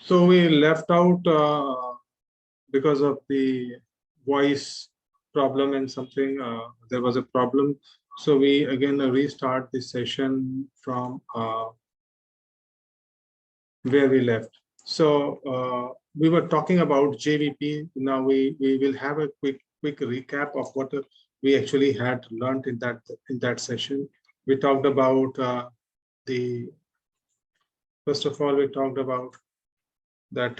So we left out because of the voice problem and something, there was a problem. So we again restart the session from where we left. So we were talking about JVP. Now we will have a quick recap of what we actually had learned in that session. We talked about first of all, we talked about that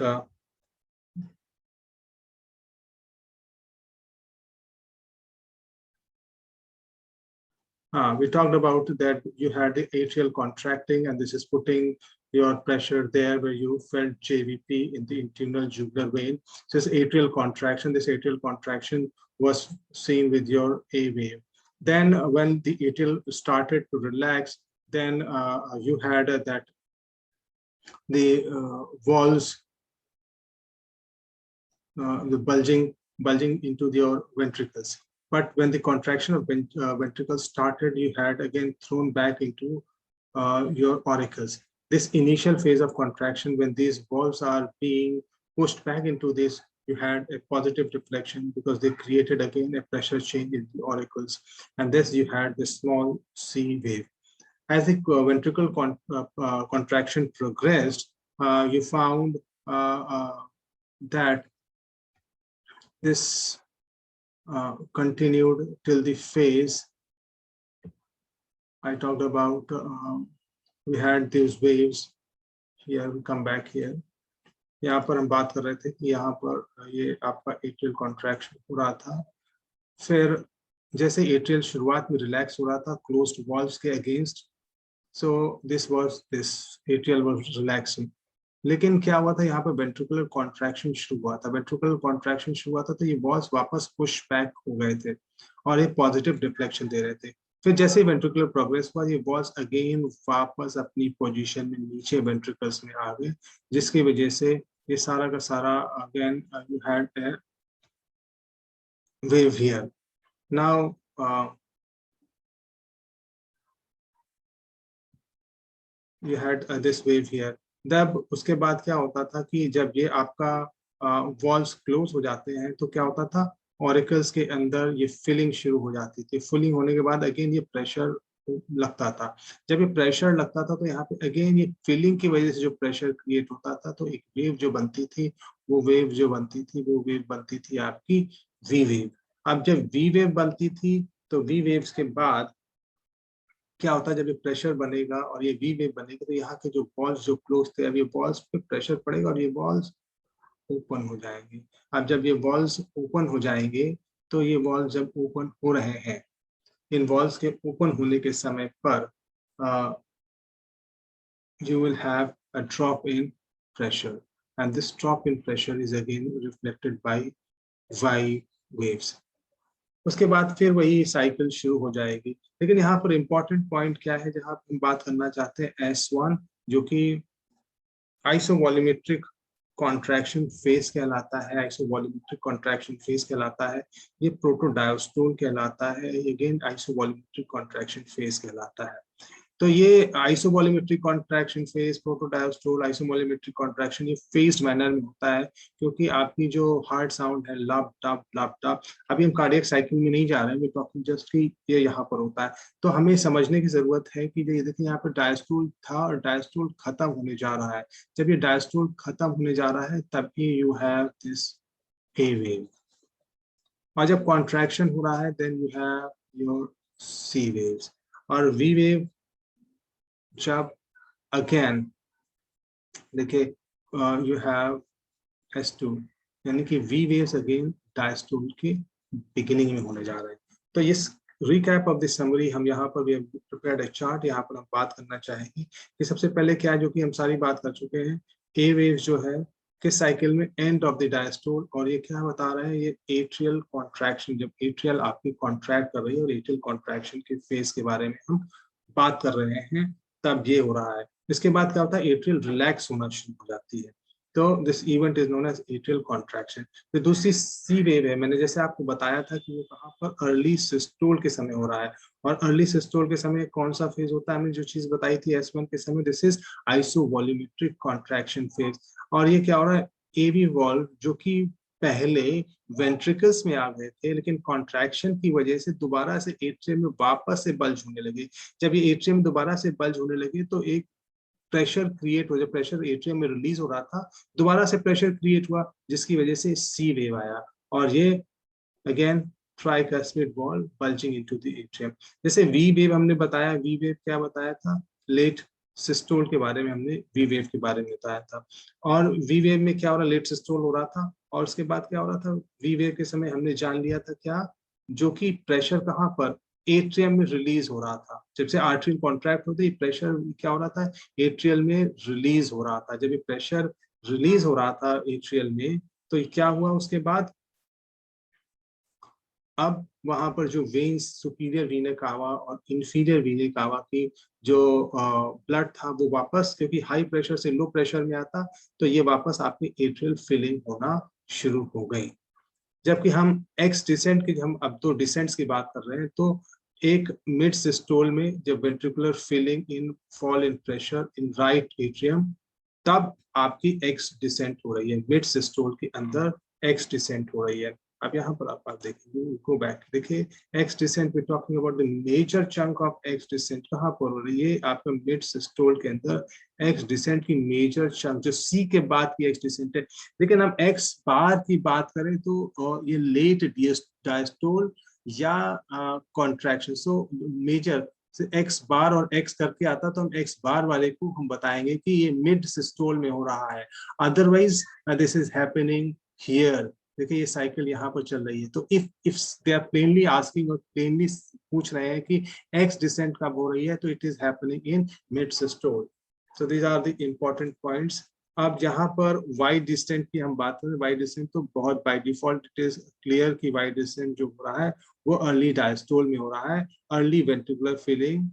we talked about that you had the atrial contracting, and this is putting your pressure there where you felt JVP in the internal jugular vein. So this atrial contraction, was seen with your A wave. Then when the atrial started to relax, then you had that the walls, the bulging into your ventricles. But when the contraction of ventricles started, you had again thrown back into your auricles. This initial phase of contraction, when these walls are being pushed back into this, you had a positive deflection because they created again a pressure change in the auricles. And this you had the small C wave. As the ventricle contraction progressed, you found that this continued till the phase I talked about. We had these waves. Here we come back here. यहाँ पर हम बात कर रहे थे कि यहाँ पर ये आपका एट्रियल कॉन्ट्रैक्शन हो रहा था, फिर जैसे एट्रियल शुरुआत में रिलैक्स हो रहा था क्लोज्ड वॉल्व्स के against, so this atrial was relaxing. लेकिन क्या हुआ था, यहाँ पर वेंट्रिकुलर कॉन्ट्रैक्शन शुरू हुआ था. वेंट्रिकुलर कॉन्ट्रैक्शन शुरू हुआ था तो ये वॉल्स वापस पुश बैक हो गए थे और ये पॉजिटिव डिफ्लेक्शन दे रहे थे. फिर जैसे ही वेंट्रिकुलर प्रोग्रेस हुआ, ये वॉल्स अगेन वापस अपनी पोजीशन में नीचे वेंट्रिकल्स में आ गए, जिसकी वजह से ये सारा का सारा again you had a wave here. Now you had this wave here. तब उसके बाद क्या होता था कि जब ये आपका वॉल्स क्लोज हो जाते हैं तो क्या होता था, ऑरिकल्स के अंदर ये फिलिंग शुरू हो जाती थी. फिलिंग होने के बाद अगेन ये प्रेशर लगता था. जब ये प्रेशर लगता था तो यहाँ पे अगेन ये फिलिंग की वजह से जो प्रेशर क्रिएट होता था, तो एक वेव जो बनती थी, वो वेव बनती थी आपकी वी वेव. अब जब वी वेव बनती थी तो वी वेव्स के बाद क्या होता है, जब ये प्रेशर बनेगा और ये वी वेव बनेगा तो यहाँ के जो बॉल्स जो क्लोज थे, अब ये बॉल्स पे प्रेशर पड़ेगा और ये बॉल्स ओपन हो जाएंगे. अब जब ये बॉल्स ओपन हो जाएंगे तो ये बॉल्स जब ओपन हो रहे हैं, इन बॉल्स के ओपन होने के समय पर you will have a drop in pressure, and this drop in pressure is again reflected by Y waves. उसके बाद फिर वही साइकिल शुरू हो जाएगी. लेकिन यहाँ पर इंपॉर्टेंट पॉइंट क्या है जहाँ हम बात करना चाहते हैं, S1 जो कि आइसोवॉल्यूमेट्रिक कॉन्ट्रैक्शन फेज कहलाता है. आइसोवॉल्यूमेट्रिक कॉन्ट्रैक्शन फेज कहलाता है. ये प्रोटोडायोस्टोल कहलाता है. अगेन आइसोवॉल्यूमेट्रिक कॉन्ट्रैक्शन फेज कहलाता है. तो ये आइसोवॉल्यूमेट्रिक कॉन्ट्रैक्शन फेज, प्रोटोडायोस्टोल, आइसोवॉल्यूमेट्रिक कॉन्ट्रैक्शन, ये फेज्ड मैनर में होता है, क्योंकि आपकी जो हार्ट साउंड है लब टप. अभी हम कार्डियक साइकिल में नहीं जा रहे हैं, वी टॉकिंग जस्ट कि ये यहाँ पर होता है. तो हमें समझने की जरूरत है कि ये देखिए यहाँ पर डायस्टोल था और डायस्टोल खत्म होने जा रहा है. जब ये डायस्टोल खत्म होने जा रहा है तभी you have this A wave, और जब कॉन्ट्रैक्शन हो रहा है then you have your C waves. और वी वेव जब अगेन देखिए यू हैव S2, यानी कि वी वेव्स अगेन डायस्टोल के बिगिनिंग में होने जा रहे हैं. तो इस रिकैप ऑफ दिस समरी हम यहाँ पर भी प्रिपेयर्ड ए चार्ट. यहाँ पर हम बात करना चाहेंगे कि सबसे पहले क्या है, जो कि हम सारी बात कर चुके हैं, ए वेव्स जो है किस साइकिल में, एंड ऑफ द डायस्टोल. और ये क्या बता रहे हैं, ये एट्रियल कॉन्ट्रैक्शन, जब एट्रियल आपकी कॉन्ट्रैक्ट कर रही है और एट्रियल कॉन्ट्रैक्शन के फेज के बारे में हम बात कर रहे हैं, तब ये हो रहा है. इसके बाद क्या होता है, एट्रियल रिलैक्स होना शुरू हो जाती है. तो this event is known as atrial contraction. फिर दूसरी सी वेव है, मैंने जैसे आपको बताया था कि वो कहाँ पर अर्ली सिस्टोल के समय हो रहा है, और अर्ली सिस्टोल के समय कौन सा फेज होता है, हमने जो चीज बताई थी S1 के समय, दिस इज आइसोवॉल्यूमेट्रिक कॉन्ट्रैक्शन फेज। और ये क्या हो रहा है, एवी वॉल्व जो कि पहले वेंट्रिकल्स में आ गए थे, लेकिन कॉन्ट्रैक्शन की वजह से दोबारा से एट्रियम में वापस से बल्ज होने लगे। जब ये एट्रियम दोबारा से बल्ज होने लगे तो एक प्रेशर क्रिएट हो, जब प्रेशर एट्रियम में रिलीज हो रहा था, दोबारा से प्रेशर क्रिएट हुआ, जिसकी वजह से सी वेव आया। और ये again tricuspid valve bulging into the atrium. जैसे वी वेव हमने बताया, वी वेव क्या बताया था, लेट सिस्टोल के बारे में हमने वी वेव के बारे में बताया था। और वी वेव में क्या हो रहा, लेट सिस्टोल हो रहा था, और उसके बाद क्या हो रहा था, वी वेव के समय हमने जान लिया था क्या, जो कि प्रेशर कहाँ पर, एट्रियम में रिलीज हो रहा था। जब से आर्टरियल कॉन्ट्रैक्ट होते ही प्रेशर क्या हो रहा था, एट्रियल में रिलीज हो रहा था। जब ये प्रेशर रिलीज हो रहा था एट्रियल में, तो ये क्या हुआ उसके बाद, अब वहां पर जो वेन्स, सुपीरियर वीना कावा और इंफीरियर वीना कावा की जो ब्लड था, वो वापस, क्योंकि हाई प्रेशर से लो प्रेशर में आता, तो ये वापस आपकी एट्रियल फिलिंग होना शुरू हो गई। जबकि हम एक्स डिसेंट की, हम अब तो डिसेंट्स की बात कर रहे हैं, तो एक मिड सिस्टोल में जब ventricular filling in fall in pressure in right atrium, तब आपकी एक्स डिसेंट हो रही है, मिड सिस्टोल के अंदर एक्स डिसेंट हो रही है। अब यहाँ पर आप देखेंगे, गो बैक, देखिए X descent, we talking about the major chunk of X descent कहाँ पर हो रही है, आपका मिड सिस्टोल के अंदर एक्स डिसेंट की मेजर चंक, जो सी के बाद की एक्स डिसेंट है। लेकिन हम एक्स बार की बात करें तो ये लेट डायस्टोल या कॉन्ट्रैक्शन, सो मेजर एक्स बार और एक्स करके आता, तो हम एक्स बार वाले को हम बताएंगे कि ये मिड सिस्टोल में हो रहा है। Otherwise this is happening here. देखिए ये साइकिल यहाँ पर चल रही है। तो if they are plainly asking और प्लेनली पूछ रहे हैं कि एक्स डिसेंट कब हो रही है, तो it is happening in mid systole. So these are the important points. अब जहां पर वाई डिस्टेंट की हम बात करें, वाई डिस्टेंट तो बहुत by default it is clear कि वाई डिस्टेंट जो हो रहा है वो अर्ली डायस्टोल में हो रहा है, अर्ली वेंट्रिकुलर फिलिंग,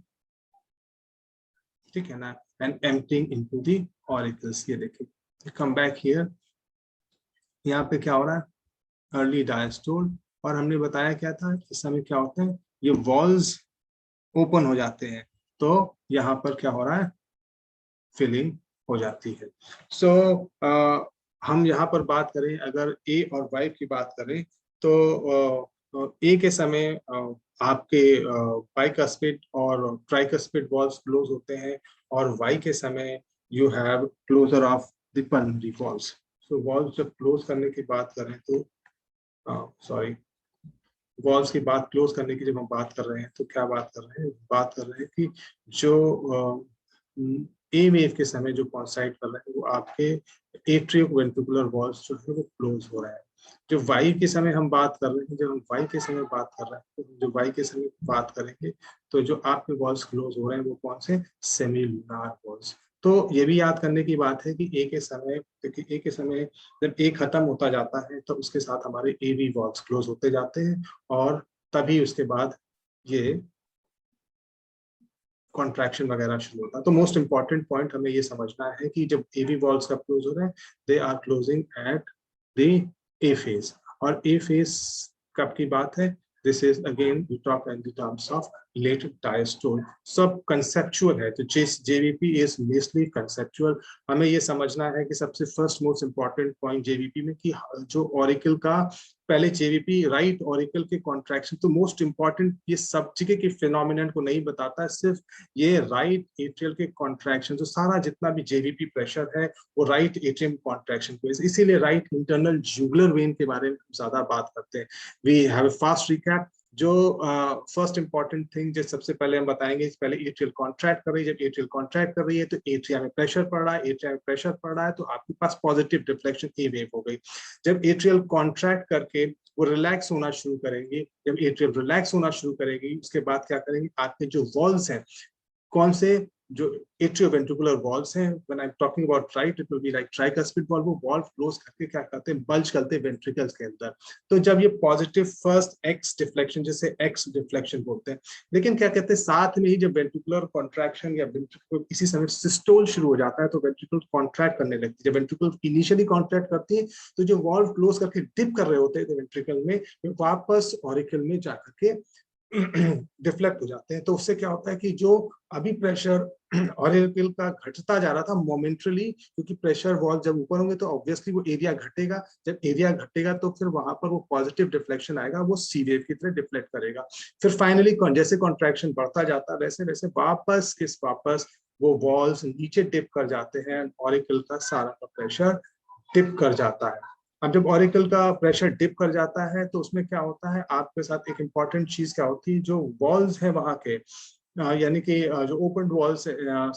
ठीक है ना, and emptying into the auricles. ये देखिए, कम बैक हियर, यहाँ पे क्या हो रहा है, अर्ली डायस्टोल। और हमने बताया क्या था, इस समय क्या होता है, ये वॉल्स ओपन हो जाते हैं, तो यहाँ पर क्या हो रहा है, फिलिंग हो जाती है। सो हम यहाँ पर बात करें, अगर ए और वाई की बात करें, तो ए के समय आपके बाइकस्पिड और ट्राइकस्पिड वॉल्स क्लोज होते हैं, और वाई के समय you have closure of the pulmonary valves. So valves जब क्लोज करने की बात करें तो सॉरी, वॉल्स की बात क्लोज करने की जब हम बात कर रहे हैं तो क्या बात कर रहे हैं, बात कर रहे हैं कि जो ए वेव के समय जो कॉन्साइड कर रहे हैं वो आपके एट्रियोवेंट्रिकुलर वॉल्स जो है वो क्लोज हो रहा है। जो वाई के समय हम बात कर रहे हैं, जब हम वाई के समय बात कर रहे हैं, तो जो वाई के समय बात करेंगे, तो जो आपके वॉल्स क्लोज हो रहे हैं वो कौन से, सेमी लूनार वॉल्स। तो ये भी याद करने की बात है कि ए के समय, क्योंकि ए के समय जब ए खत्म होता जाता है तो उसके साथ हमारे ए बी वॉल्स क्लोज होते जाते हैं, और तभी उसके बाद ये कॉन्ट्रैक्शन वगैरह शुरू होता है। तो मोस्ट इंपॉर्टेंट पॉइंट हमें ये समझना है कि जब एवी वॉल्स का क्लोज हो रहे हैं, they are closing at the A phase. और ए फेज कब की बात है, this is again we talk in the terms of late diastole. सब कंसेप्चुअल है, तो जेवीपी इज मेनली कंसेप्चुअल। हमें ये समझना है कि सबसे first most important point JVP में कि जो ऑरिकल का पहले जेवीपी राइट ऑरिकल के कॉन्ट्रैक्शन, तो मोस्ट इंपॉर्टेंट ये सब जगह के फिनोमिनन को नहीं बताता है, सिर्फ ये राइट एट्रियल के कॉन्ट्रैक्शन, जो सारा जितना भी जेवीपी प्रेशर है वो राइट एट्रियम कॉन्ट्रैक्शन को, इसीलिए राइट इंटरनल जुगुलर वेन के बारे में ज्यादा बात करते हैं। We have a fast recap. जो फर्स्ट इंपॉर्टेंट थिंग जो सबसे पहले हम बताएंगे, पहले एट्रियल कॉन्ट्रैक्ट कर रही है, जब एट्रियल कॉन्ट्रैक्ट कर रही है तो एट्रिया में प्रेशर पड़ रहा है, एट्रिया में प्रेशर पड़ रहा है तो आपके पास पॉजिटिव डिफ्लेक्शन ए वेव हो गई। जब एट्रियल कॉन्ट्रैक्ट करके वो रिलैक्स होना शुरू करेंगे, जब एट्रियल रिलैक्स होना शुरू करेगी, उसके बाद क्या करेंगे, आपके जो वॉल्स हैं, कौन से, जो एट्रियोवेंट्रिकुलर वॉल्स हैं, when I am talking about right, it will be like tricuspid valve, वो वॉल्व क्लोज करके क्या करते हैं, बल्ज करते हैं वेंट्रिकल्स के अंदर। तो जब ये पॉजिटिव फर्स्ट एक्स डिफ्लेक्शन, जैसे एक्स डिफ्लेक्शन बोलते हैं, लेकिन क्या कहते हैं, साथ में ही जब वेंट्रिकुलर कॉन्ट्रैक्शन या वेंट्रिकल इसी समय सिस्टोल शुरू हो जाता है, तो वेंट्रिकल कॉन्ट्रैक्ट करने लगती है। जब वेंट्रिकल इनिशियली कॉन्ट्रैक्ट करती है, तो जो वॉल्व क्लोज करके डिप कर रहे होते हैं वेंट्रिकल में, वापस ऑरिकल में जाकर के डिफ्लेक्ट हो जाते हैं। तो उससे क्या होता है कि जो अभी प्रेशर ऑरिकल का घटता जा रहा था मोमेंटरली, क्योंकि प्रेशर वॉल जब ऊपर होंगे तो ऑब्वियसली वो एरिया घटेगा, जब एरिया घटेगा तो फिर वहां पर वो पॉजिटिव डिफ्लेक्शन आएगा, वो सी वेव की तरह डिफ्लेक्ट करेगा। फिर फाइनली जैसे कॉन्ट्रैक्शन बढ़ता जाता है वैसे वैसे वापस वो वॉल्स नीचे डिप कर जाते हैं, ऑरिकल का सारा का प्रेशर डिप कर जाता है। अब जब ऑरिकल का प्रेशर डिप कर जाता है तो उसमें क्या होता है, आपके साथ एक इंपॉर्टेंट चीज क्या होती है, जो वॉल्स है वहां के यानी कि जो open walls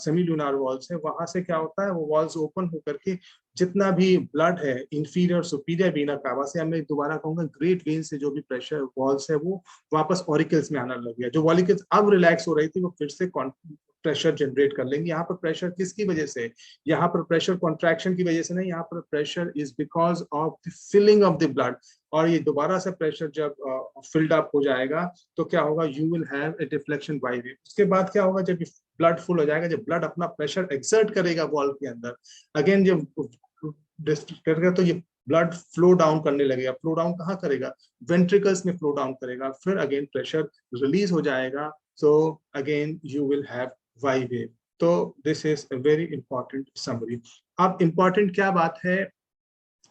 semi lunar walls है, वहां से क्या होता है, वो वॉल्स ओपन होकर के जितना भी ब्लड है इंफीरियर सुपीरियर वेना कावा से, मैं दोबारा कहूंगा ग्रेट वेन से जो भी प्रेशर वॉल्स है वो वापस ऑरिकल्स में आना लग गया। जो वॉलिकल्स अब रिलैक्स हो रही थी वो फिर से प्रेशर जनरेट कर लेंगे। यहाँ पर प्रेशर किसकी वजह से, यहाँ पर प्रेशर कॉन्ट्रैक्शन की वजह से नहीं, यहाँ पर pressure is because of the filling of the blood. और ये दोबारा से प्रेशर जब फिल्ड अप हो जाएगा तो क्या होगा, you will have a deflection by wave. उसके बाद क्या होगा, जब ब्लड फुल हो जाएगा, जब ब्लड अपना प्रेशर एक्सर्ट करेगा वॉल्व के अंदर, अगेन जब करेगा तो ये ब्लड फ्लो डाउन करने लगेगा। फ्लो डाउन कहाँ करेगा, वेंट्रिकल्स में फ्लो डाउन करेगा, फिर अगेन प्रेशर रिलीज हो जाएगा, so again you will have Y wave. तो this is a very important summary. अब इंपॉर्टेंट क्या बात है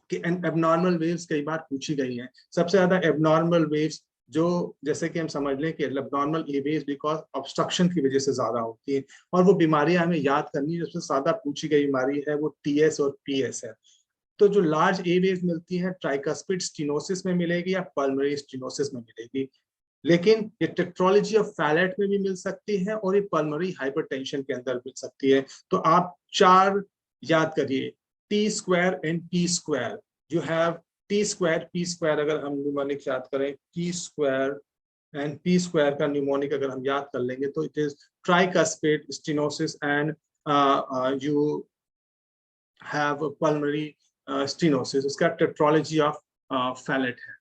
कि एबनॉर्मल वेव्स कई बार पूछी गई हैं। सबसे ज्यादा एबनॉर्मल वेव्स जो, जैसे कि हम समझ लें कि abnormal A waves because obstruction की वजह से ज्यादा होती है, और वो बीमारियां हमें याद करनी है। सबसे ज्यादा पूछी गई बीमारी है वो टीएस और पीएस है। तो जो लार्ज ए वेव्स मिलती है ट्राइकस्पिड स्टेनोसिस में मिलेगी या पल्मोनरी स्टेनोसिस में मिलेगी, लेकिन ये टेट्रोलॉजी ऑफ फैलेट में भी मिल सकती है और ये पल्मोनरी हाइपरटेंशन के अंदर मिल सकती है। तो आप चार याद करिए, T square and P square. You have T square P square, अगर हम न्यूमोनिक याद करें, T square and P square का न्यूमोनिक अगर हम याद कर लेंगे तो it is tricuspid stenosis and you have pulmonary stenosis. उसका टेट्रोलॉजी ऑफ फैलेट है,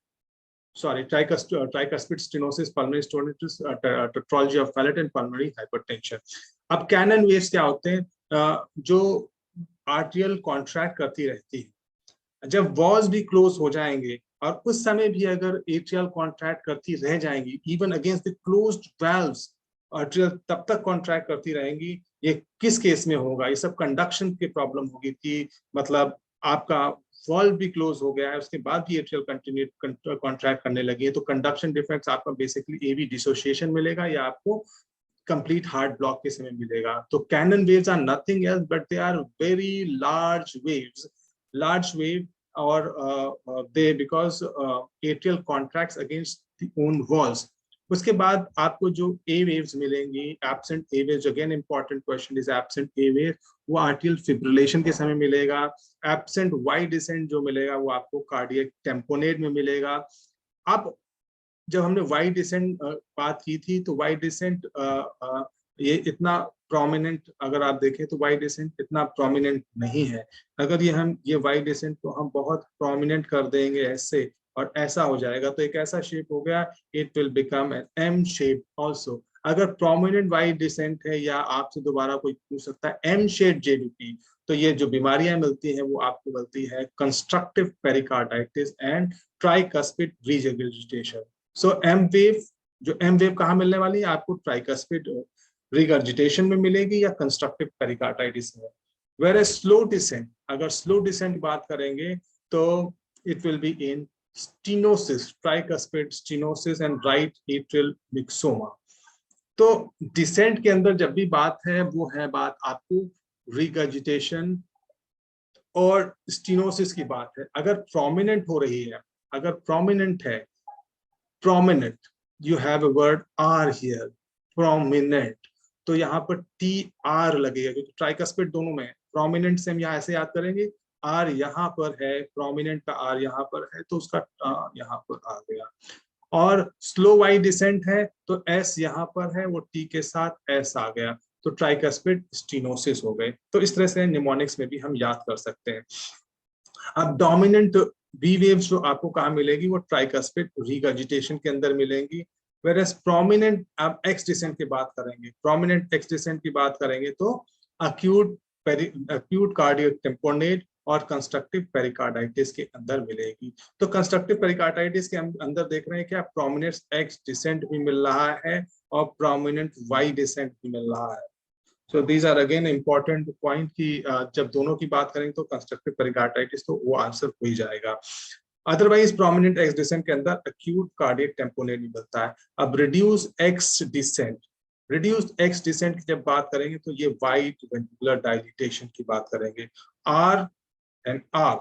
sorry, tricuspid stenosis, pulmonary stenosis, tetralogy of Fallot and pulmonary hypertension. अब कैनन वेव्स क्या होते हैं, जो आर्टियल कॉन्ट्रैक्ट करती रहती है, जब वॉल्स भी क्लोज हो जाएंगे और उस समय भी अगर एट्रियल कॉन्ट्रैक्ट करती रह जाएंगी, even against the closed valves आर्टियल तब तक कॉन्ट्रैक्ट करती रहेंगी। ये किस केस में होगा, ये सब कंडक्शन की प्रॉब्लम होगी कि मतलब आपका वॉल्व भी क्लोज हो गया है, उसके बाद भी एट्रियल कंटिन्यू कॉन्ट्रैक्ट करने लगी है, तो कंडक्शन डिफेक्ट्स आपका बेसिकली एवी डिसोसिएशन मिलेगा या आपको कंप्लीट हार्ट ब्लॉक के समय मिलेगा। तो cannon waves are nothing else but they are very large waves, large wave, और they because atrial contracts against the own walls. उसके बाद आपको जो ए वेव्स मिलेंगी, absent a waves, again important question is absent a wave, वो atrial fibrillation के समय मिलेगा। एब्सेंट वाई डिसेंट जो मिलेगा वो आपको कार्डियक टेम्पोनेट में मिलेगा। अब जब हमने वाई डिसेंट बात की थी तो वाई डिसेंट ये इतना प्रोमिनेंट, अगर आप देखें तो वाई डिसेंट इतना प्रोमिनेंट नहीं है। अगर ये वाई डिसेंट को हम बहुत प्रोमिनेंट कर देंगे ऐसे और ऐसा हो जाएगा तो एक ऐसा शेप हो गया, it will become an M shape also. अगर प्रोमिनेंट वाई डिसेंट है, या आपसे दोबारा कोई पूछ सकता है एम शेप जेबीपी, तो ये जो बीमारियां मिलती हैं वो आपको मिलती है constrictive pericarditis and tricuspid regurgitation. So M wave, जो एम वेव कहाँ मिलने वाली है आपको, ट्राइकस्पिड रिगर्जिटेशन में मिलेगी या कंस्ट्रक्टिव पेरिकार्डाइटिस में। वेयर स्लो डिसेंट, अगर स्लो डिसेंट बात करेंगे तो it will be in stenosis, tricuspid stenosis and right atrial myxoma. तो डिसेंट के अंदर जब भी बात है वो है बात आपको रिगर्जिटेशन और स्टेनोसिस की बात है। अगर प्रोमिनेंट हो रही है, अगर प्रोमिनेंट है, prominent, you have a word r here, prominent, तो यहाँ पर टी आर लगेगा क्योंकि ट्राइकस्पिड दोनों में। प्रोमिनेंट से हम यहाँ ऐसे याद करेंगे, आर यहाँ पर है, प्रोमिनेंट का आर यहाँ पर है तो उसका यहाँ पर आ गया। और स्लो वाई डिसेंट है तो एस यहाँ पर है, वो टी के साथ एस आ गया, तो ट्राइकस्पिड स्टेनोसिस हो गए। तो इस तरह से निमोनिक्स में भी हम याद कर सकते हैं। अब डोमिनेंट बी वेव्स जो आपको कहाँ मिलेगी, वो ट्राइकस्पिड रिगर्जिटेशन के अंदर मिलेंगी। वेरएस प्रोमिनेंट, अब एक्स डिसेंट की बात करेंगे, प्रोमिनेंट एक्स डिसेंट की बात करेंगे तो अक्यूट कार्डियक टेम्पोनेट और कंस्ट्रक्टिव पेरिकार्डाइटिस के अंदर मिलेगी। तो कंस्ट्रक्टिव पेरिकार्डाइटिस के अंदर देख रहे हैं क्या प्रोमिनेंट एक्स डिसेंट भी मिल रहा है और प्रोमिनेंट वाई डिसेंट भी मिल रहा है। So these are again important point कि जब दोनों की बात करेंगे तो कंस्ट्रक्टिव पेरिकार्डाइटिस तो वो आंसर हो ही जाएगा। अदरवाइज प्रोमिनेंट एक्स डिसेंट के अंदर एक्यूट कार्डियक टेम्पोनेट भी मिलता है। अब रिड्यूस एक्स डिसेंट की जब बात करेंगे तो ये वाइट वेंट्रिकुलर डायलिटेशन की बात करेंगे, आर एंड आर।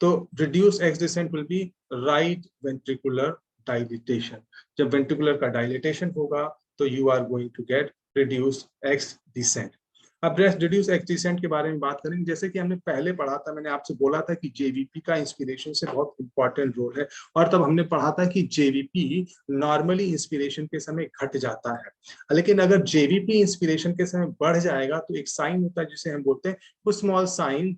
तो reduce X descent will be right ventricular dilatation. जब वेंट्रिकुलर का डायलिटेशन होगा तो you are going to get reduce X descent. अब रिड्यूस एक्स डिसेंट के बारे में बात करेंगे, जैसे कि हमने पहले पढ़ा था, मैंने आपसे बोला था कि जेवीपी का इंस्पिरेशन से बहुत इंपॉर्टेंट रोल है, और तब हमने पढ़ा था कि जेवीपी नॉर्मली इंस्पिरेशन के समय घट जाता है, लेकिन अगर जेवीपी इंस्पिरेशन के समय बढ़ जाएगा तो एक साइन होता है जिसे हम बोलते हैं वो स्मॉल साइन,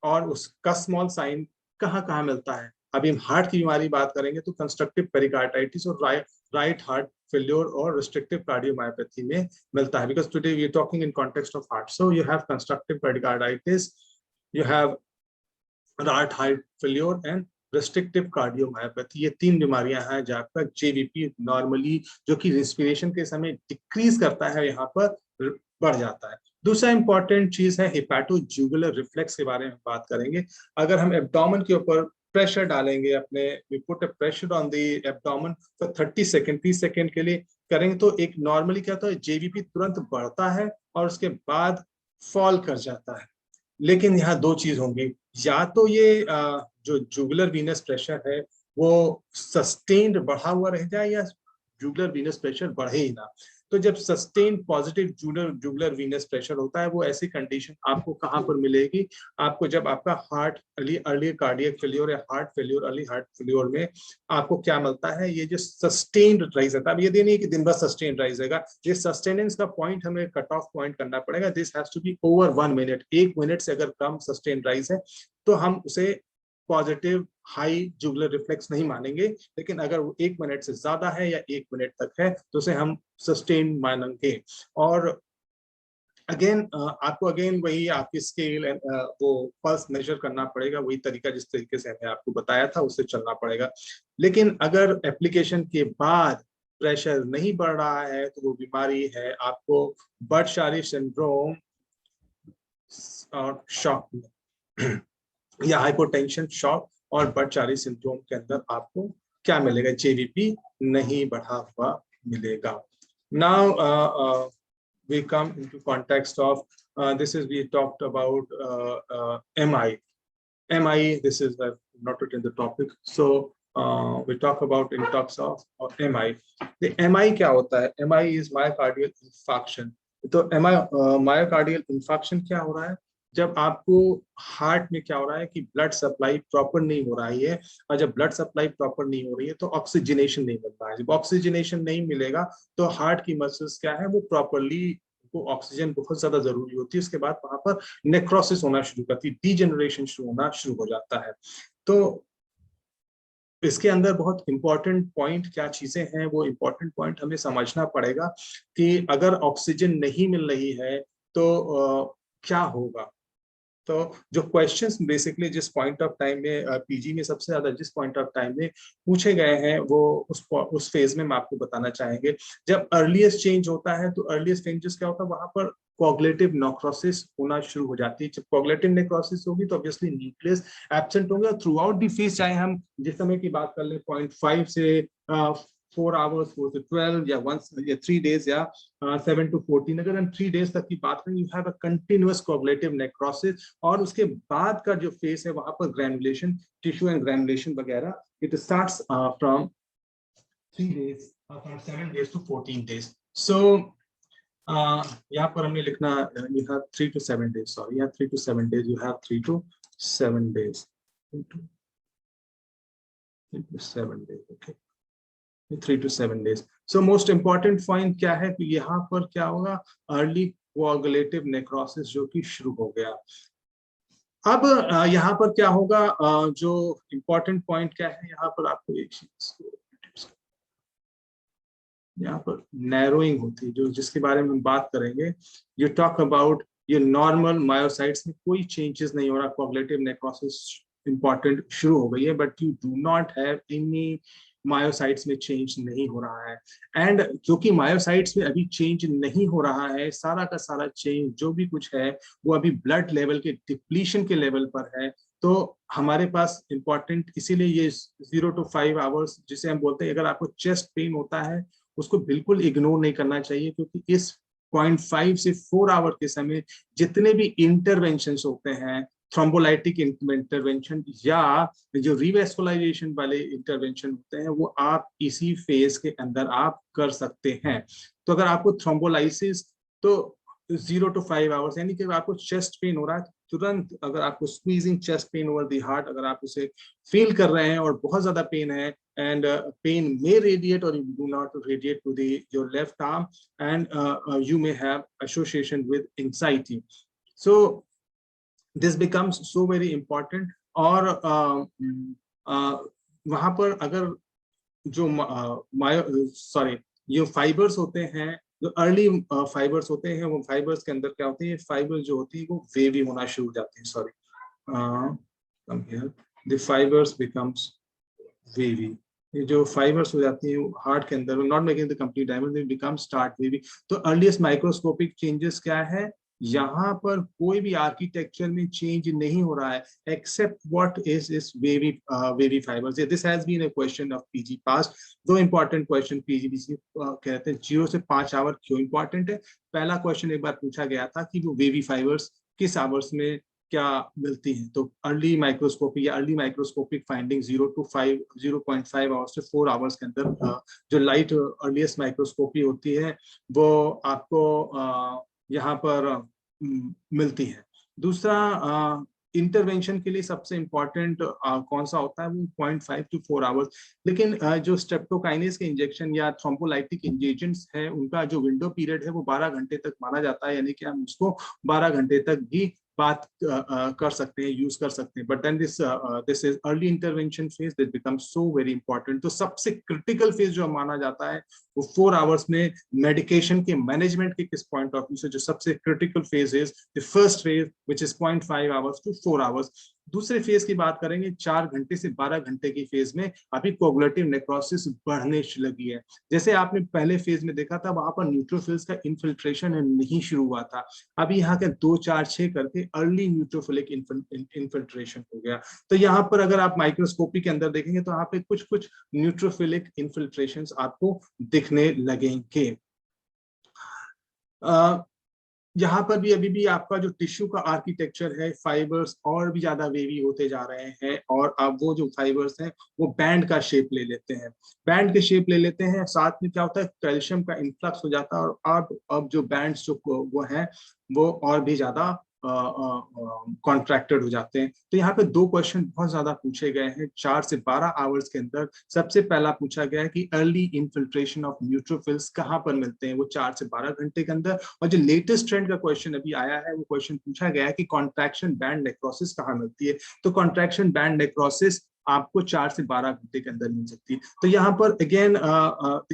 और उसका स्मॉल साइन कहाँ कहाँ मिलता है। अभी हम हार्ट की बीमारी बात करेंगे तो कंस्ट्रक्टिव पेरिकार्डाइटिस और राइट हार्ट फेल्योर और रिस्ट्रिक्टिव कार्डियोमायोपैथी में मिलता है, because today we are talking in context of heart. So you have constrictive pericarditis, you have right heart failure and restrictive cardiomyopathy. ये तीन बीमारियां हैं जहां पर जेवीपी नॉर्मली जो कि रेस्पिरेशन के समय डिक्रीज करता है यहाँ पर बढ़ जाता है। दूसरा इंपॉर्टेंट चीज है हेपेटोजुगुलर रिफ्लेक्स के बारे में बात करेंगे। अगर हम एब्डोमेन के ऊपर प्रेशर डालेंगे, अपने we put a pressure on the abdomen for 30 second, 30 second के लिए करेंगे तो एक नॉर्मली क्या होता है जेवीपी तुरंत बढ़ता है और उसके बाद फॉल कर जाता है। लेकिन यहाँ दो चीज होंगी, या तो ये जो जुगुलर वीनस प्रेशर है वो सस्टेन्ड बढ़ा हुआ रह जाए या जुगुलर वीनस प्रेशर बढ़े ही ना। तो जब sustain positive jugular Venus pressure होता है वो ऐसी कंडीशन आपको कहाँ पर मिलेगी, आपको जब आपका हार्ट अर्ली कार्डियक फेल्योर या heart failure, early heart failure में आपको क्या मिलता है, ये जो सस्टेन्ड राइज होता है। अब ये नहीं कि दिन भर सस्टेन्ड राइज रहेगा, ये सस्टेनेंस का पॉइंट हमें कट ऑफ पॉइंट करना पड़ेगा। This has to be over 1 minute. 1 minute से अगर कम सस्टेन्ड राइज है तो हम उसे पॉजिटिव हाई जुगुलर रिफ्लेक्स नहीं मानेंगे, लेकिन अगर वो 1 मिनट से ज्यादा है या 1 मिनट तक है तो उसे हम सस्टेन मानेंगे। और अगेन आपको अगेन वही आपकी स्केल वो पल्स मेजर करना पड़ेगा, वही तरीका जिस तरीके से मैंने आपको बताया था उससे चलना पड़ेगा। लेकिन अगर एप्लीकेशन के बाद प्रेशर नहीं बढ़ रहा है तो वो बीमारी है आपको बर्ड-शारी सिंड्रोम और शॉक या हाइपोटेंशन शॉक और बर्ड-शारी सिंड्रोम के अंदर आपको क्या मिलेगा, जेवीपी नहीं बढ़ा हुआ मिलेगा। Now we come into context of this is we talked about MI. This is not in the topic. So we talk about in talks of MI. The MI क्या होता है? MI is myocardial infarction. तो myocardial infarction क्या हो रहा है? जब आपको हार्ट में क्या हो रहा है कि ब्लड सप्लाई प्रॉपर नहीं हो रही है, और जब ब्लड सप्लाई प्रॉपर नहीं हो रही है तो ऑक्सीजनेशन नहीं मिल रहा है। जब ऑक्सीजनेशन नहीं मिलेगा तो हार्ट की मसल्स क्या है वो प्रॉपरली, वो ऑक्सीजन बहुत ज्यादा जरूरी होती है, उसके बाद वहां पर नेक्रोसिस होना शुरू करती है, डीजेनरेशन शुरू होना शुरू हो जाता है। तो इसके अंदर बहुत इंपॉर्टेंट पॉइंट क्या चीजें हैं, वो इंपॉर्टेंट पॉइंट हमें समझना पड़ेगा कि अगर ऑक्सीजन नहीं मिल रही है तो क्या होगा। तो जो क्वेश्चंस बेसिकली जिस पॉइंट ऑफ टाइम में पीजी में सबसे ज्यादा जिस पॉइंट ऑफ टाइम में पूछे गए हैं वो उस फेज में मैं आपको बताना चाहेंगे। जब अर्लीस्ट चेंज होता है तो अर्लीस्ट चेंजेस क्या होता है, वहां पर कोगुलेटिव नेक्रोसिस होना शुरू हो जाती है। जब कोगुलेटिव नेक्रोसिस होगी तो ऑब्वियसली न्यूक्लियस एब्सेंट होंगे, और थ्रू आउट द फेज, चाहे हम जिस समय की बात कर ले 0.5 से 4 आवर्स, 4 से 12 या 1 या 3 डेज या 7 to 14, अगर हम 3 डेज तक की बात करें, you have a continuous coagulative necrosis, और उसके बाद का जो फेज है वहां पर ग्रैनुलेशन, टिश्यू एंड ग्रैनुलेशन वगैरह, it starts from 3 days, from 7 days to 14 days. So यहाँ पर हमें लिखना you have 3 to 7 days, sorry, yeah, 3 to 7 days, you have 3 to 7 days, 3 to 7 days, okay, 3 to 7 days. So most important point क्या है कि यहाँ पर क्या होगा, अर्ली कोआगुलेटिव नेक्रोसिस जो कि शुरू हो गया। अब यहाँ पर क्या होगा, जो इंपॉर्टेंट पॉइंट क्या है यहाँ पर, आपको एक चीज यहाँ पर नैरोइंग होती है जो जिसके बारे में हम बात करेंगे। यू टॉक अबाउट ये नॉर्मल मायोसाइट्स में कोई चेंजेस नहीं हो रहा, कोगुलेटिव नेक्रोसिस इंपॉर्टेंट शुरू हो गई है, but you do not have any myocytes में चेंज नहीं हो रहा है। एंड क्योंकि मायोसाइट्स में अभी चेंज नहीं हो रहा है, सारा का सारा चेंज जो भी कुछ है वो अभी ब्लड लेवल के डिप्लीशन के लेवल पर है, तो हमारे पास इंपॉर्टेंट इसीलिए ये 0 to 5 आवर्स जिसे हम बोलते हैं, अगर आपको चेस्ट पेन होता है उसको बिल्कुल इग्नोर नहीं करना चाहिए, क्योंकि इस 0.5 से 4 आवर के समय जितने भी इंटरवेंशन होते हैं, थ्रोम्बोलाइटिक इंटरवेंशन या जो रिवेस्कुलाइजेशन वाले इंटरवेंशन होते हैं, वो आप इसी फेज के अंदर आप कर सकते हैं। तो अगर आपको थ्रोम्बोलाइसिस, तो 0 to 5 आवर्स, यानी कि आपको चेस्ट पेन हो रहा है, तुरंत अगर आपको squeezing chest pain over the heart अगर आप उसे फील कर रहे हैं और बहुत ज्यादा पेन है, and pain may radiate or do not radiate to your left arm, and you may have association with anxiety. So this becomes so very important. और वहां पर अगर जो ये फाइबर्स होते हैं, जो अर्ली फाइबर्स होते हैं, वो फाइबर्स के अंदर क्या होते हैं, फाइबर जो होती है वो वेवी होना शुरू हो जाते हैं, द फाइबर्स बिकम्स वेवी। ये जो फाइबर्स हो जाती है हार्ट के अंदर, not making the complete diamond, become start wavy. तो अर्लीस्ट माइक्रोस्कोपिक चेंजेस क्या है, यहाँ पर कोई भी आर्किटेक्चर में चेंज नहीं हो रहा है except what is wavy fibers. This has been a question of PG pass, दो इंपॉर्टेंट क्वेश्चन पीजीबीसी कहते हैं 0 से 5 आवर क्यों इंपॉर्टेंट है। पहला क्वेश्चन एक बार पूछा गया था कि वो वेवी फाइबर्स किस आवर्स में क्या मिलती है, तो अर्ली माइक्रोस्कोपी या अर्ली माइक्रोस्कोपिक फाइंडिंग 0.5 आवर्स से 4 आवर्स के अंदर जो लाइट अर्लीस्ट माइक्रोस्कोपी होती है वो आपको यहाँ पर मिलती है। दूसरा इंटरवेंशन के लिए सबसे इम्पोर्टेंट कौन सा होता है, वो 0.5 to 4 आवर्स। लेकिन जो स्ट्रेप्टोकाइनेस के इंजेक्शन या थ्रोम्बोलाइटिक एजेंट्स है उनका जो विंडो पीरियड है वो 12 घंटे तक माना जाता है, यानी कि हम उसको 12 घंटे तक भी बात कर सकते हैं, यूज कर सकते हैं। But then this is early intervention phase that become so very important. तो सबसे क्रिटिकल फेज जो माना जाता है वो 4 आवर्स में मेडिकेशन के मैनेजमेंट के किस पॉइंट ऑफ व्यू से जो सबसे critical phase is the first phase which is 0.5 hours to 4 hours. दूसरे फेज की बात करेंगे 4 घंटे से 12 घंटे की फेज में अभी कोगुलेटिव नेक्रोसिस बढ़ने लगी है। जैसे आपने पहले फेज में देखा था वहां पर न्यूट्रोफिल्स का इन्फिल्ट्रेशन नहीं शुरू हुआ था, अभी यहाँ के 2 4 6 करके अर्ली न्यूट्रोफिलिक इन्फिल्ट्रेशन हो गया। तो यहाँ पर अगर आप माइक्रोस्कोपी के अंदर देखेंगे तो यहाँ पे कुछ कुछ न्यूट्रोफिलिक इन्फिल्ट्रेशंस आपको दिखने लगेंगे। यहाँ पर भी अभी भी आपका जो टिश्यू का आर्किटेक्चर है, फाइबर्स और भी ज्यादा वेवी होते जा रहे हैं, और अब वो जो फाइबर्स हैं वो बैंड का शेप ले लेते हैं, बैंड के शेप ले लेते हैं। साथ में क्या होता है, कैल्शियम का इन्फ्लक्स हो जाता है, और अब जो बैंड्स जो वो हैं वो और भी ज्यादा कॉन्ट्रैक्टेड हो जाते हैं। तो यहाँ पे 2 क्वेश्चन बहुत ज्यादा पूछे गए हैं 4 से 12 आवर्स के अंदर। सबसे पहला पूछा गया है कि अर्ली इन्फिल्ट्रेशन ऑफ न्यूट्रोफिल्स कहाँ पर मिलते हैं, वो 4 से 12 घंटे के अंदर। और जो लेटेस्ट ट्रेंड का क्वेश्चन अभी आया है वो क्वेश्चन पूछा गया है कि कॉन्ट्रैक्शन बैंड नेक्रोसिस कहाँ मिलती है। तो कॉन्ट्रैक्शन बैंड नेक्रोसिस आपको 4 से 12 घंटे के अंदर मिल सकती है। तो यहाँ पर अगेन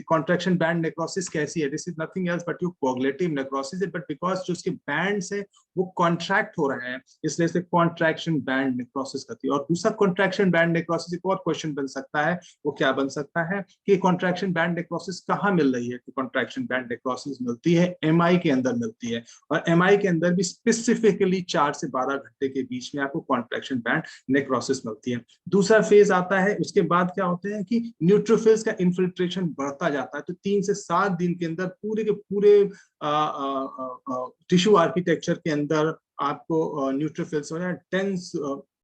कॉन्ट्रैक्शन बैंड नेक्रोसिस कैसी है, this is nothing else but your coagulative necrosis, but because जो उसके बैंड्स है वो कॉन्ट्रैक्ट हो रहे हैं इसलिए से कॉन्ट्रैक्शन बैंड नेक्रोसिस करती है। और दूसरा कॉन्ट्रैक्शन बैंड नेक्रोसिस एक और क्वेश्चन बन सकता है, वो क्या बन सकता है कि कॉन्ट्रैक्शन बैंड नेक्रोसिस कहाँ मिल रही है। तो कॉन्ट्रैक्शन बैंड नेक्रोसिस मिलती है एमआई के अंदर मिलती है, और एमआई के अंदर भी स्पेसिफिकली 4 से 12 घंटे के बीच में आपको कॉन्ट्रैक्शन बैंड नेक्रोसिस मिलती है। दूसरा फेज आता है, उसके बाद क्या होते हैं कि न्यूट्रोफिल्स का इन्फिल्ट्रेशन बढ़ता जाता है। तो 3 से 7 दिन के अंदर पूरे के पूरे टिश्यू आर्किटेक्चर के अंदर आपको न्यूट्रोफिल्स हो जाए टेंस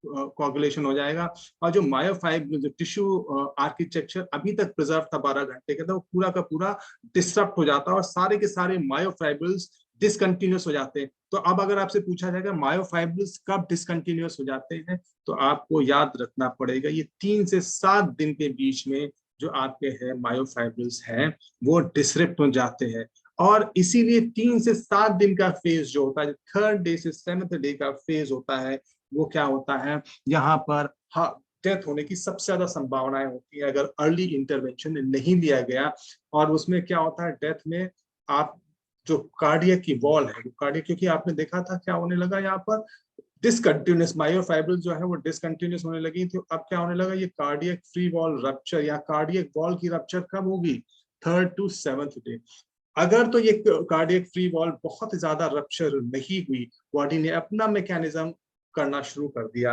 कोगुलेशन हो जाएगा, और जो मायोफाइबर जो टिश्यू आर्किटेक्चर अभी तक प्रिजर्व था 12 घंटे के अंदर वो पूरा का पूरा डिस्टर्ब हो जाता है, और सारे के सारे मायोफाइबर्स डिसकंटिन्यूस हो जाते हैं। तो अब अगर आपसे पूछा जाएगा मायोफाइबर्स कब डिसकंटिन्यूस हो जाते हैं, तो आपको याद रखना पड़ेगा ये 3 से 7 दिन के बीच में जो आपके है मायोफाइबर्स हैं वो डिसरप्ट हो जाते हैं। और इसीलिए 3 से 7 दिन का फेज जो होता है, 3rd डे से 7th डे का फेज होता है, वो क्या होता है, यहाँ पर डेथ होने की सबसे ज्यादा संभावनाएं होती है अगर अर्ली इंटरवेंशन नहीं लिया गया। और उसमें क्या होता है, डेथ में आप जो कार्डियक की वॉल है, वो कार्डियक, क्योंकि आपने देखा था क्या होने लगा यहाँ पर, डिसकंटिन्यूस मायोफाइब्रिल्स जो है वो डिसकंटिन्यूस होने लगी थी। अब क्या होने लगा, ये कार्डियक फ्री वॉल रप्चर या कार्डियक वॉल की रप्चर कब होगी, 3rd to 7th डे। अगर तो ये कार्डियक फ्री वॉल बहुत ज्यादा रप्चर नहीं हुई, बॉडी ने अपना मैकेनिज्म करना शुरू कर दिया,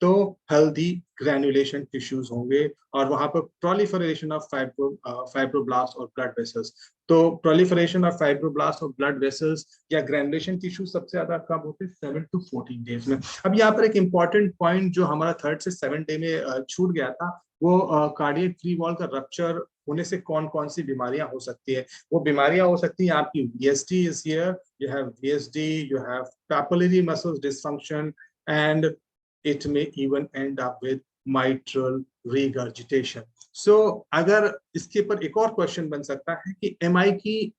तो हेल्दी ग्रैन्युलेशन टिश्यूज होंगे और वहां पर प्रोलिफरेशन ऑफ फाइब्रोब्लास्ट और ब्लड वेसल्स। तो प्रोलिफरेशन ऑफ फाइब्रोब्लास्ट और ब्लड वेसल्स या ग्रैन्युलेशन टिश्यू सबसे ज्यादा कब होते हैं, 7 to 14 डेज में। अब यहाँ पर एक इंपॉर्टेंट पॉइंट जो हमारा 3rd से 7 डे में छूट गया था, वो कार्डियक फ्री वॉल का रप्चर होने से कौन कौन सी बीमारियां हो सकती है। वो बीमारियां हो सकती हैं आपकी VSD is here, you have VSD, you have papillary muscles dysfunction, and it may even end up with mitral regurgitation. So अगर इसके ऊपर एक और क्वेश्चन बन सकता है कि MI की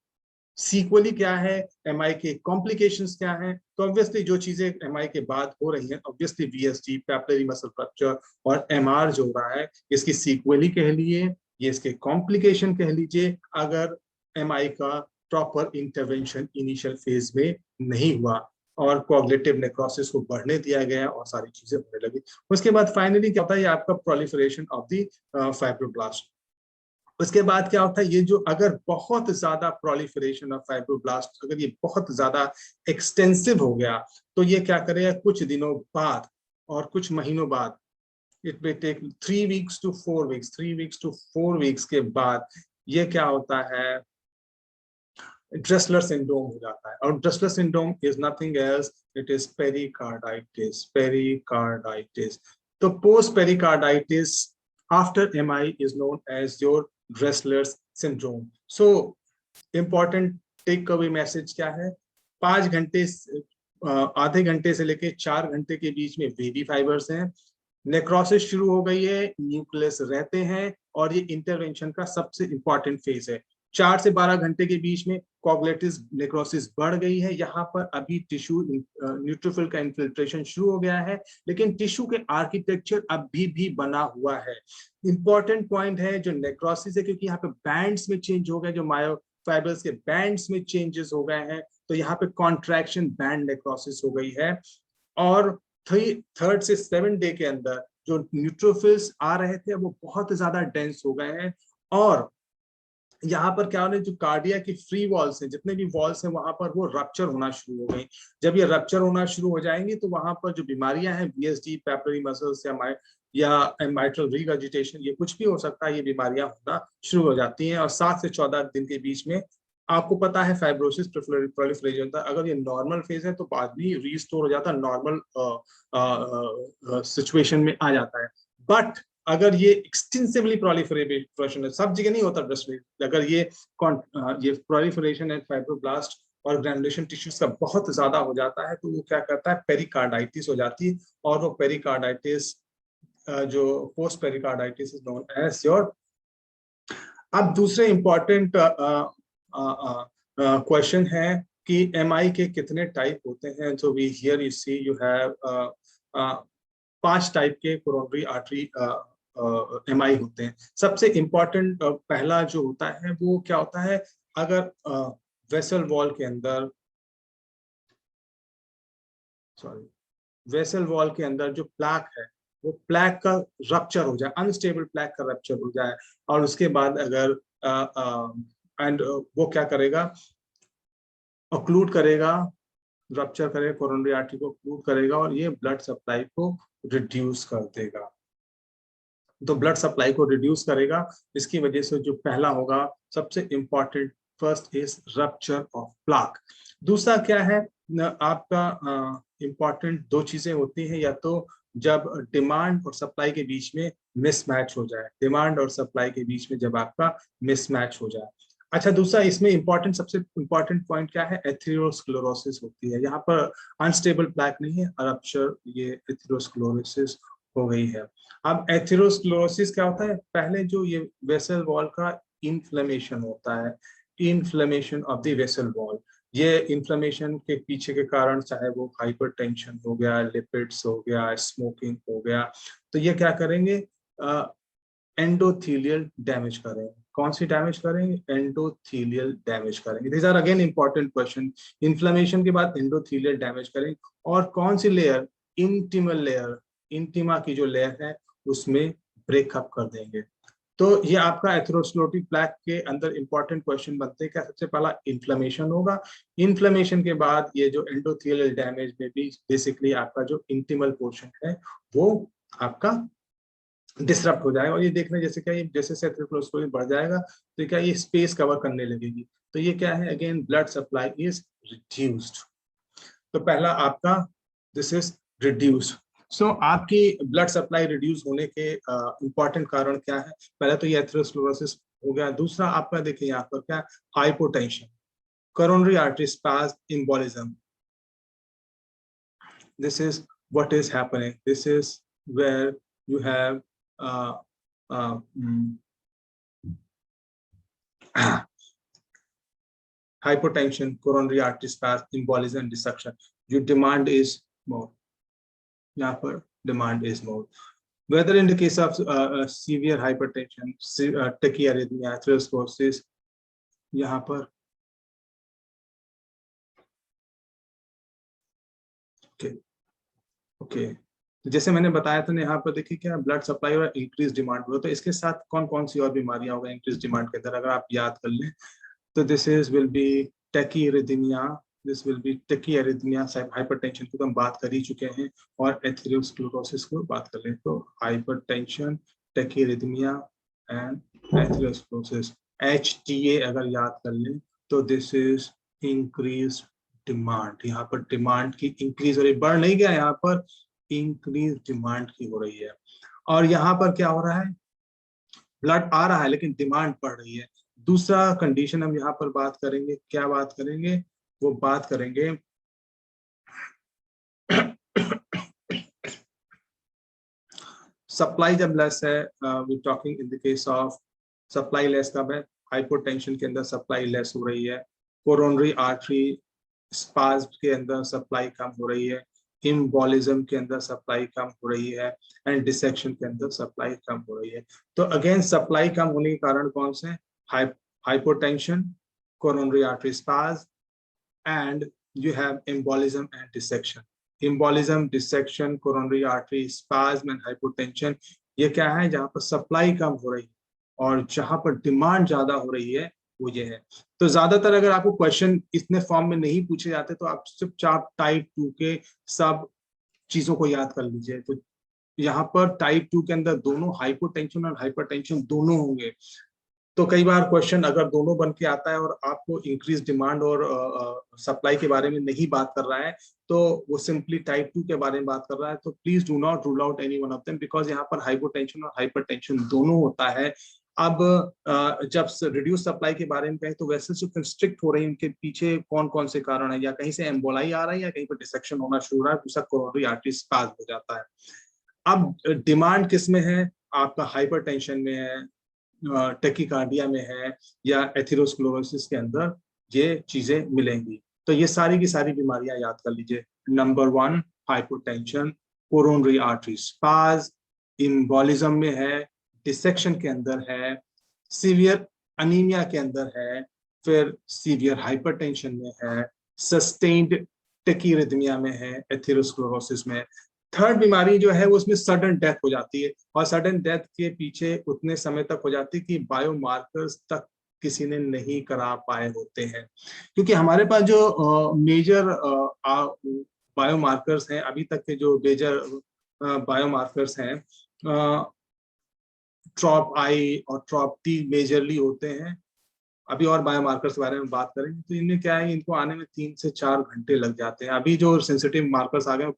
सीक्वली क्या है, MI के कॉम्प्लिकेशंस क्या हैं, तो ऑब्वियसली जो चीजें MI के बाद हो रही हैं, obviously VSD, papillary muscle fracture और MR जो हो रहा है, इसकी सीक्वली कह लिए, ये इसके कॉम्प्लिकेशन कह लीजिए, अगर MI का प्रॉपर इंटरवेंशन इनिशियल फेज में नहीं हुआ और कोऑगुलेटिव नेक्रोसिस को बढ़ने दिया गया और सारी चीजें होने लगी। उसके बाद फाइनली क्या होता है, ये आपका प्रोलिफरेशन ऑफ द फाइब्रोब्लास्ट। उसके बाद क्या होता है, ये जो अगर बहुत ज्यादा प्रोलिफरेशन ऑफ फाइब्रोब्लास्ट, अगर ये बहुत ज्यादा एक्सटेंसिव हो गया, तो ये क्या करेगा, कुछ दिनों बाद और कुछ महीनों बाद, it will take 3 weeks to 4 weeks, 3 weeks to 4 weeks के बाद ये क्या होता है, ड्रेसलर सिंड्रोम हो जाता है। और Dressler syndrome is nothing else, it is pericarditis, pericarditis. तो post pericarditis after MI is known as your Dressler's syndrome. So important takeaway message क्या है, 5 घंटे आधे घंटे से लेके 4 घंटे के बीच में वेवी फाइबर्स हैं, नेक्रोसिस शुरू हो गई है, न्यूक्लियस रहते हैं और ये इंटरवेंशन का सबसे इंपॉर्टेंट फेज है। 4 से 12 घंटे के बीच में कोऑगुलेटिव नेक्रोसिस बढ़ गई है, यहाँ पर अभी टिश्यू न्यूट्रोफिल का इन्फिल्ट्रेशन शुरू हो गया है, लेकिन टिश्यू के आर्किटेक्चर अभी भी बना हुआ है। इंपॉर्टेंट पॉइंट है जो नेक्रोसिस है, क्योंकि यहाँ पे बैंड्स में चेंज हो गया, जो मायोफाइबर्स के बैंड्स में चेंजेस हो गए हैं, तो यहाँ पे कॉन्ट्रैक्शन बैंड नेक्रोसिस हो गई है। और 3rd से 7 डे के अंदर जो न्यूट्रोफिल्स आ रहे थे वो बहुत ज्यादा डेंस हो गए हैं, और यहाँ पर क्या होने, जो कार्डिया की फ्री वॉल्स हैं, जितने भी वॉल्स हैं वहां पर वो रप्चर होना शुरू हो गई। जब ये रप्चर होना शुरू हो जाएंगी तो वहां पर जो बीमारियां हैं, VSD, पैपिलरी मसल्स या माइट्रल रिगर्जिटेशन, ये कुछ भी हो सकता है, ये बीमारियां होना शुरू हो जाती हैं। और 7 से 14 दिन के बीच में आपको पता है फाइब्रोसिस प्रोलिफरेशन था, अगर ये नॉर्मल फेज है तो बाद में रिस्टोर हो जाता है, नॉर्मल सिचुएशन में आ जाता है। बट अगर ये एक्सटेंसिवली प्रोलिफरेशन है, सब जगह नहीं होता ब्रेस्ट, अगर ये प्रोलिफरेशन है फाइब्रोब्लास्ट और ग्रैनुलेशन टिश्यूज का बहुत ज्यादा हो जाता है, तो वो क्या करता है, पेरिकार्डाइटिस हो जाती है। और वो पेरिकार्डाइटिस जो post pericarditis is known as your. अब दूसरे इंपॉर्टेंट क्वेश्चन है कि MI के कितने टाइप होते हैं। तो we here you see you have 5 type के कोरोनरी आर्टरी MI होते हैं। सबसे इंपॉर्टेंट पहला जो होता है वो क्या होता है, अगर वेसल वॉल के अंदर, सॉरी, वेसल वॉल के अंदर जो प्लैक है, वो प्लैक का रप्चर हो जाए, अनस्टेबल प्लैक का रप्चर हो जाए, और उसके बाद अगर एंड वो क्या करेगा, ऑक्लूड करेगा, रप्चर करेगा, कोरोनरी आर्टरी को ऑक्लूड करेगा और ये ब्लड सप्लाई को रिड्यूस कर देगा। तो ब्लड सप्लाई को रिड्यूस करेगा, इसकी वजह से जो पहला होगा सबसे important, first is rupture of plaque. दूसरा क्या है, आपका इंपॉर्टेंट 2 चीजें होती हैं, या तो जब डिमांड और सप्लाई के बीच में मिसमैच हो जाए, डिमांड और सप्लाई के बीच में जब आपका मिसमैच हो जाए। अच्छा, दूसरा इसमें इंपॉर्टेंट, सबसे इंपॉर्टेंट पॉइंट क्या है, एथेरोस्क्लेरोसिस होती है। यहाँ पर अनस्टेबल प्लैक नहीं है, रप्चर, ये एथेरोस्क्लेरोसिस हो गई है। अब एथेरोस्क्लेरोसिस क्या होता है, पहले जो ये वेसल वॉल का इन्फ्लेमेशन होता है, inflammation of the vessel wall, ये इन्फ्लेमेशन के पीछे के कारण, चाहे वो हाइपरटेंशन हो गया, लिपिड्स हो गया, स्मोकिंग हो गया, तो ये क्या करेंगे, एंडोथेलियल डैमेज करेंगे। कौन सी डैमेज करेंगे? एंडोथेलियल डैमेज करेंगे। This are again important question. Inflammation के बाद एंडोथेलियल डैमेज करेंगे और कौन सी लेयर? इंटिमल लेयर, इंटिमा की जो लेयर है उसमें ब्रेकअप कर देंगे। तो ये आपका एथेरोस्क्लेरोटिक प्लेक के अंदर इंपॉर्टेंट क्वेश्चन बनते हैं। क्या सबसे पहला इन्फ्लेमेशन होगा, इन्फ्लेमेशन के बाद ये जो एंडोथेलियल डैमेज में भी बेसिकली आपका जो इंटिमल पोर्शन है वो आपका डिसरप्ट हो जाएगा। और ये देखने जैसे क्या, ये जैसे से एथेरोस्क्लेरोसिस बढ़ जाएगा तो क्या ये स्पेस कवर करने लगेगी। तो ये क्या है? Again blood supply is reduced. तो पहला आपका दिस इज रिड्यूस्ड। सो आपकी ब्लड सप्लाई रिड्यूस होने के इंपॉर्टेंट कारण क्या है? पहले तो ये एथेरोस्क्लेरोसिस हो गया। दूसरा आपका देखिए यहाँ पर क्या? Hypotension, coronary artery spasm, embolism. This is what is happening. This is where you have uh, uh, hypotension, coronary artery spasm, embolism, and dissection. Your demand is more. यहाँ पर demand is more. Whether in the case of severe hypertension, tachyarrhythmia, atherosclerosis, यहाँ पर okay जैसे मैंने बताया था ना, यहाँ पर देखिए क्या ब्लड सप्लाई और इंक्रीज डिमांड हो, तो इसके साथ कौन कौन सी और बीमारियां होगा इंक्रीज डिमांड के अंदर, अगर आप याद कर लें तो this is will be tachyarrhythmia, this will be tachyarrhythmia. Hypertension की तो हम बात कर ही चुके हैं, और एथेरोस्क्लेरोसिस को बात कर लें तो हाइपरटेंशन, टैकीरिथमिया एंड एथेरोस्क्लेरोसिस। HTA अगर याद कर लें तो दिस इज इंक्रीज डिमांड। यहाँ पर डिमांड की इंक्रीज हो रही, बढ़ नहीं गया, यहाँ पर इंक्रीज डिमांड की हो रही है। और यहाँ पर क्या हो रहा है? ब्लड आ रहा है लेकिन डिमांड बढ़ रही है। दूसरा कंडीशन हम यहाँ पर बात करेंगे, क्या बात करेंगे? वो बात करेंगे सप्लाई जब लेस है, we talking in the case of supply less कब है? हाइपोटेंशन के अंदर सप्लाई लेस हो रही है, कोरोनरी आर्टरी स्पाज्म के अंदर सप्लाई कम हो रही है, एम्बोलिज्म के अंदर सप्लाई कम हो रही है, एंड डिसेक्शन के अंदर सप्लाई कम हो रही है। तो अगेन सप्लाई कम होने के कारण कौन से? Hypotension, coronary artery spasm, and you have embolism and dissection. Embolism, dissection, coronary artery spasm and hypotension, ये क्या है? जहां पर सप्लाई कम हो रही है और जहां पर डिमांड ज्यादा हो रही है वो ये है। तो ज्यादातर अगर आपको क्वेश्चन इतने फॉर्म में नहीं पूछे जाते तो आप सिर्फ टाइप 2 के सब चीजों को याद कर लीजिए। तो यहाँ पर टाइप 2 के अंदर दोनों हाइपोटेंशन और हाइपरटेंशन दोनों होंगे। तो कई बार क्वेश्चन अगर दोनों बन के आता है और आपको इंक्रीज डिमांड और सप्लाई के बारे में नहीं बात कर रहा है, तो वो सिंपली टाइप 2 के बारे में बात कर रहा है, तो please do not rule out any one of them, because यहाँ पर हाइपोटेंशन और हाइपरटेंशन दोनों होता है। अब जब रिड्यूस सप्लाई के बारे में कहें तो वैसे जो कंस्ट्रिक्ट हो रही है उनके पीछे कौन कौन से कारण है? या कहीं से एम्बोलाई आ रहा है, या कहीं पर डिसेक्शन होना शुरू हो रहा है, दूसरा कोरोनरी आर्टरी स्पाज्म हो जाता है। अब डिमांड किस में है? आपका हाइपरटेंशन में है, टैकीकार्डिया में है, या एथेरोस्क्लेरोसिस के अंदर ये चीजें मिलेंगी। तो ये सारी की सारी बीमारियां याद कर लीजिए। Number 1 hypotension, coronary artery spasm, embolism में है, डिसेक्शन के अंदर है, सीवियर अनीमिया के अंदर है, फिर सीवियर हाइपरटेंशन में है, सस्टेन्ड टैकीरिथमिया में है, एथेरोस्क्लेरोसिस में। थर्ड बीमारी जो है वो उसमें सडन डेथ हो जाती है, और सडन डेथ के पीछे उतने समय तक हो जाती है कि बायोमार्कर्स तक किसी ने नहीं करा पाए होते हैं। क्योंकि हमारे पास जो मेजर बायोमार्कर्स हैं, अभी तक के जो मेजर बायोमार्कर्स हैं, ट्रॉप आई और ट्रॉप टी मेजरली होते हैं। अभी और बायोमार्कर्स के बारे में बात करेंगे तो इनमें क्या है, इनको आने में 3 से 4 घंटे लग जाते हैं। अभी जो सेंसिटिव मार्कर्स आ गए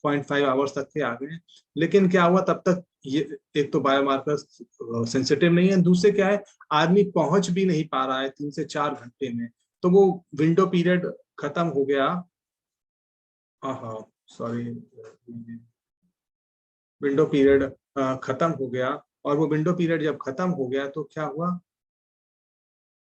5.5 आवर्स तक के आ गए हैं। लेकिन क्या हुआ, तब तक ये एक तो बायोमार्कर्स सेंसिटिव नहीं है, दूसरे क्या है, आदमी पहुंच भी नहीं पा रहा है 3 से 4 घंटे में। तो वो विंडो पीरियड खत्म हो गया। हाँ सॉरी, विंडो पीरियड खत्म हो गया, और वो विंडो पीरियड जब खत्म हो गया तो क्या हुआ,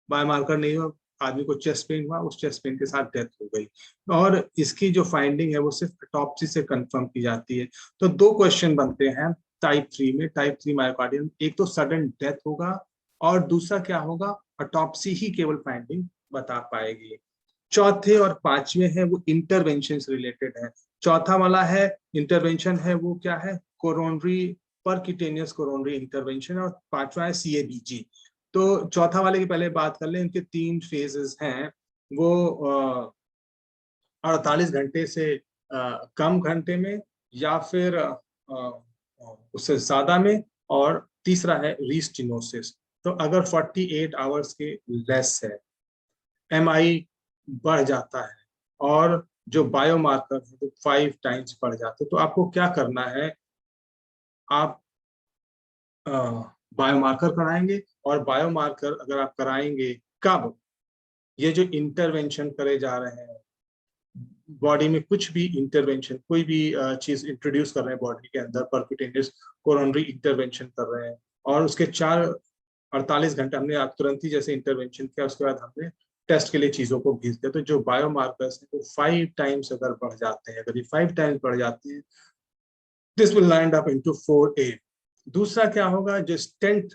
बायोमार्कर नहीं हुआ, आदमी को चेस्ट पेन हुआ, उस चेस्ट पेन के साथ डेथ हो गई। और इसकी जो फाइंडिंग है वो सिर्फ ऑटोप्सी से कंफर्म की जाती है। तो 2 क्वेश्चन बनते हैं टाइप 3 में, टाइप 3 मायोकार्डियम। एक तो सडन डेथ होगा, और दूसरा क्या होगा, ऑटोप्सी ही केवल फाइंडिंग बता पाएगी। चौथे और पांचवे है वो इंटरवेंशन रिलेटेड है। चौथा वाला है इंटरवेंशन है वो क्या है, कोरोनरी परक्यूटेनियस कोरोनरी इंटरवेंशन, और पांचवा है CABG। तो चौथा वाले की पहले बात कर लें। इनके 3 फेजेस हैं, वो 48 घंटे से कम घंटे में, या फिर उससे ज्यादा में, और तीसरा है रीस्टिनोसिस। तो अगर 48 आवर्स के लेस है, MI बढ़ जाता है, और जो बायोमार्कर है वो 5 टाइम्स बढ़ जाते हैं, तो आपको क्या करना है, आप बायोमार्कर कराएंगे। और बायोमार्कर अगर आप कराएंगे कब, ये जो इंटरवेंशन करे जा रहे हैं, बॉडी में कुछ भी इंटरवेंशन, कोई भी चीज इंट्रोड्यूस कर रहे हैं बॉडी के अंदर, परक्यूटेनियस कोरोनरी इंटरवेंशन कर रहे हैं, और उसके 48 घंटे हमने आप तुरंत ही जैसे इंटरवेंशन किया, उसके बाद हमने टेस्ट के लिए चीजों को भेज दिया, तो जो बायोमार्कर्स हैं वो 5 टाइम्स अगर बढ़ जाते हैं, अगर ये 5 टाइम्स बढ़ जाते हैं, this will land up into 4A। दूसरा क्या होगा, जो स्टेंट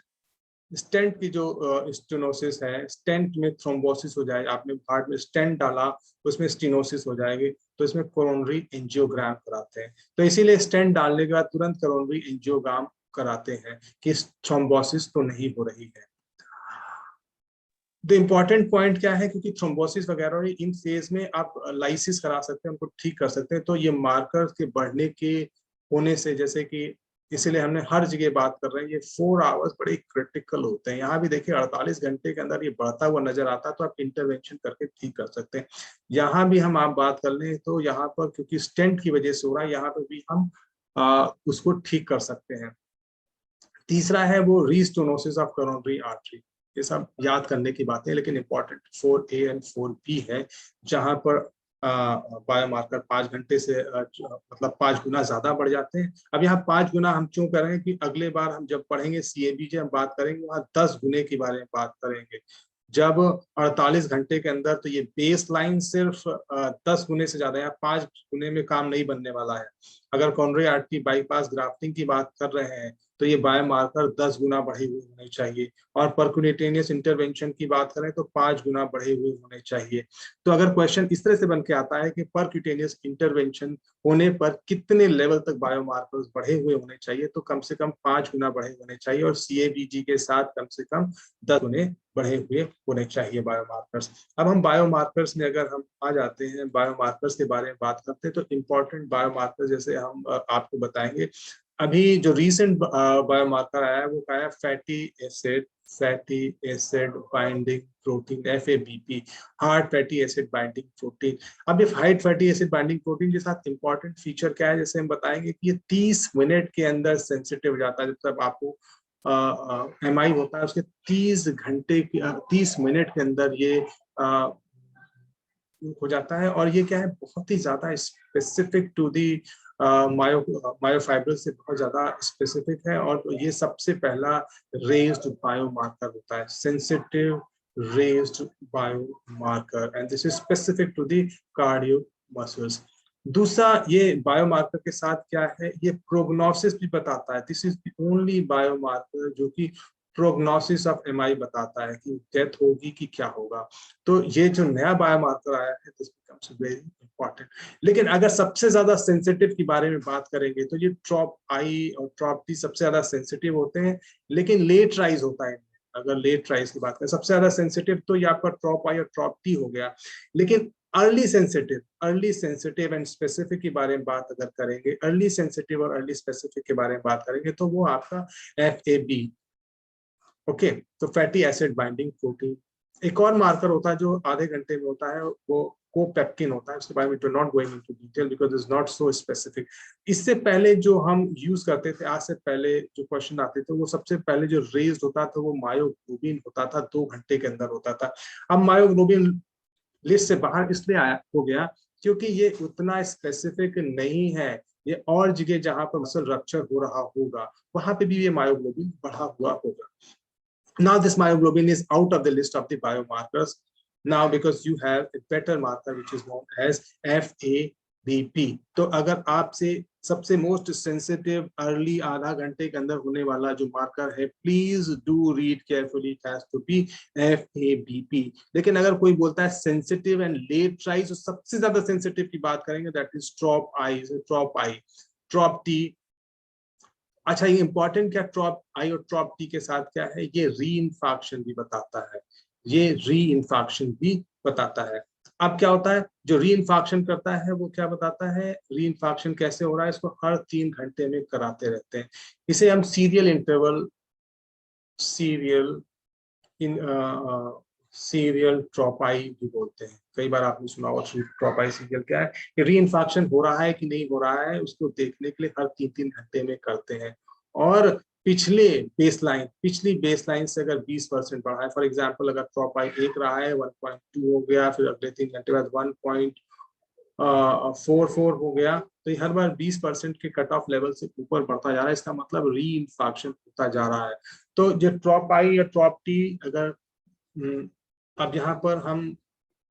की जो स्टेनोसिस है, स्टेंट में थ्रोम्बोसिस हो जाए, आपने हार्ट में स्टेंट डाला, उसमें स्टेनोसिस हो जाएगी, तो इसमें कोरोनरी एंजियोग्राम कराते हैं। तो इसीलिए स्टेंट डालने के बाद तुरंत कोरोनरी एंजियोग्राम कराते हैं कि थ्रोम्बोसिस तो नहीं हो रही है। द इम्पॉर्टेंट पॉइंट क्या है, क्योंकि थ्रोम्बोसिस वगैरह इन फेज में आप लाइसिस करा सकते हैं, उनको ठीक कर सकते हैं, तो ये मार्कर के बढ़ने के होने से, जैसे कि इसीलिए हमने हर जगह बात कर रहे हैं, ये 4 आवर्स बड़े क्रिटिकल होते हैं। यहाँ भी देखिए 48 घंटे के अंदर ये बढ़ता हुआ नजर आता है, तो आप इंटरवेंशन करके ठीक कर सकते हैं। यहाँ भी हम आप बात कर लें तो यहाँ पर क्योंकि स्टेंट की वजह से हो रहा है, यहाँ पर भी हम उसको ठीक कर सकते हैं। तीसरा है वो रीस्टोनोसिस ऑफ कोरोनरी आर्टरी। ये सब याद करने की बातें, लेकिन इंपॉर्टेंट 4A एंड 4B है, जहां पर बायोमार्कर 5 घंटे से मतलब 5 गुना ज्यादा बढ़ जाते हैं। अब यहाँ 5 गुना हम क्यों करेंगे कि अगले बार हम जब पढ़ेंगे CABG हम बात करेंगे, वहां 10 गुने के बारे में बात करेंगे। जब 48 घंटे के अंदर, तो ये बेस लाइन सिर्फ 10 गुने से ज्यादा है, 5 गुने में काम नहीं बनने वाला है। अगर कोरोनरी आर्टरी बाईपास ग्राफ्टिंग की बात कर रहे हैं, तो ये बायोमार्कर 10 गुना बढ़े हुए होने चाहिए, और परक्यूटेनियस इंटरवेंशन की बात करें तो 5 गुना बढ़े हुए होने चाहिए। तो अगर क्वेश्चन इस तरह से बन के आता है कि परक्यूटेनियस इंटरवेंशन होने पर कितने लेवल तक बायोमार्कर्स बढ़े हुए होने चाहिए, तो कम से कम 5 गुना बढ़े होने चाहिए, और CABG के साथ कम से कम 10 गुने बढ़े हुए होने चाहिए बायोमार्कर्स। अब हम बायोमार्कर्स में अगर हम आ जाते हैं, बायोमार्कर्स के बारे में बात करते हैं, तो इंपॉर्टेंट बायोमार्कर जैसे हम आपको बताएंगे। अभी जो रीसेंट बायोमार्कर आया है वो क्या है, fatty acid binding protein, FABP, hard fatty acid binding protein. अब ये hard fatty acid binding protein के साथ इंपॉर्टेंट फीचर क्या है, जैसे हम बताएंगे कि ये 30 मिनट के अंदर सेंसिटिव हो जाता है। जब तक आपको MI होता है, उसके 30 मिनट के अंदर ये हो जाता है, और ये क्या है, बहुत ही ज्यादा स्पेसिफिक टू दी मायोफाइब्रस से बहुत ज्यादा स्पेसिफिक है, और ये सबसे पहला रेज्ड बायोमार्कर होता है, sensitive raised biomarker, and this is specific to the cardio muscles. दूसरा, ये बायोमार्कर के साथ क्या है, ये प्रोग्नोसिस भी बताता है। This is the only biomarker जो कि प्रोग्नोसिस ऑफ MI बताता है कि डेथ होगी कि क्या होगा। तो ये जो नया बायोमार्कर आया है, दिस बिकम्स वेरी इंपॉर्टेंट। लेकिन अगर सबसे ज्यादा सेंसिटिव के बारे में बात करेंगे, तो ये ट्रॉप आई और ट्रॉप टी सबसे ज्यादा सेंसिटिव होते हैं, लेकिन लेट राइज होता है। अगर लेट राइज की बात करें, सबसे ज्यादा सेंसिटिव तो ये आपका ट्रॉप आई और ट्रॉप टी हो गया। लेकिन अर्ली सेंसिटिव एंड स्पेसिफिक के बारे में बात अगर करेंगे, अर्ली सेंसिटिव और अर्ली स्पेसिफिक के बारे में बात करेंगे, तो वो आपका FAB, ओके। तो फैटी एसिड बाइंडिंग प्रोटीन। एक और मार्कर होता है जो आधे घंटे में होता है, वो कोपेप्टिन होता है। उसके बारे में not going into detail because is not so specific. इससे पहले जो हम यूज करते थे, आज से पहले जो क्वेश्चन आते थे, वो सबसे पहले जो रेज्ड होता था वो मायोग्लोबिन होता था, 2 घंटे के अंदर होता था। अब मायोग्लोबिन लिस्ट से बाहर इसलिए आया हो गया क्योंकि ये उतना स्पेसिफिक नहीं है। ये और जगह जहां पर मसल रप्चर हो रहा होगा, वहां पे भी ये मायोग्लोबिन बढ़ा हुआ होगा। Now this myoglobin is out of the list of the biomarkers now because you have a better marker which is known as FABP. तो अगर आपसे सबसे मोस्ट सेंसिटिव अर्ली आधा घंटे के अंदर होने वाला जो मार्कर है, please do read carefully, it has to be FABP। लेकिन अगर कोई बोलता है सेंसिटिव एंड लेट राइज, तो सबसे ज्यादा सेंसिटिव की बात करेंगे, दैट इज ट्रॉप आई, ट्रॉप टी। अच्छा, ये इंपॉर्टेंट क्या ट्रॉप आई और ट्रॉप टी के साथ क्या है, ये री इन्फाक्शन भी बताता है, ये री इन्फाक्शन भी बताता है। अब क्या होता है, जो री इन्फाक्शन करता है वो क्या बताता है, री इन्फाक्शन कैसे हो रहा है, इसको हर 3 घंटे में कराते रहते हैं। इसे हम serial interval, serial in serial ट्रॉपाई भी बोलते हैं। कई बार आपने सुना होगा ट्रॉपाई सीरियल क्या है, कि री इन्फेक्शन हो रहा है कि नहीं हो रहा है, उसको देखने के लिए हर 3-3 घंटे में करते हैं। और पिछली बेसलाइन से अगर 20% बढ़ा है, फॉर एग्जांपल अगर ट्रॉपाई 1 रहा है 1.2 हो गया, फिर अगले 3 घंटे बाद 1.44 हो गया, तो ये हर बार 20% के कट ऑफ लेवल से ऊपर बढ़ता जा रहा है, इसका मतलब री इन्फेक्शन होता जा रहा है। तो जो ट्रॉपाई या ट्रॉप टी, अगर अब यहाँ पर हम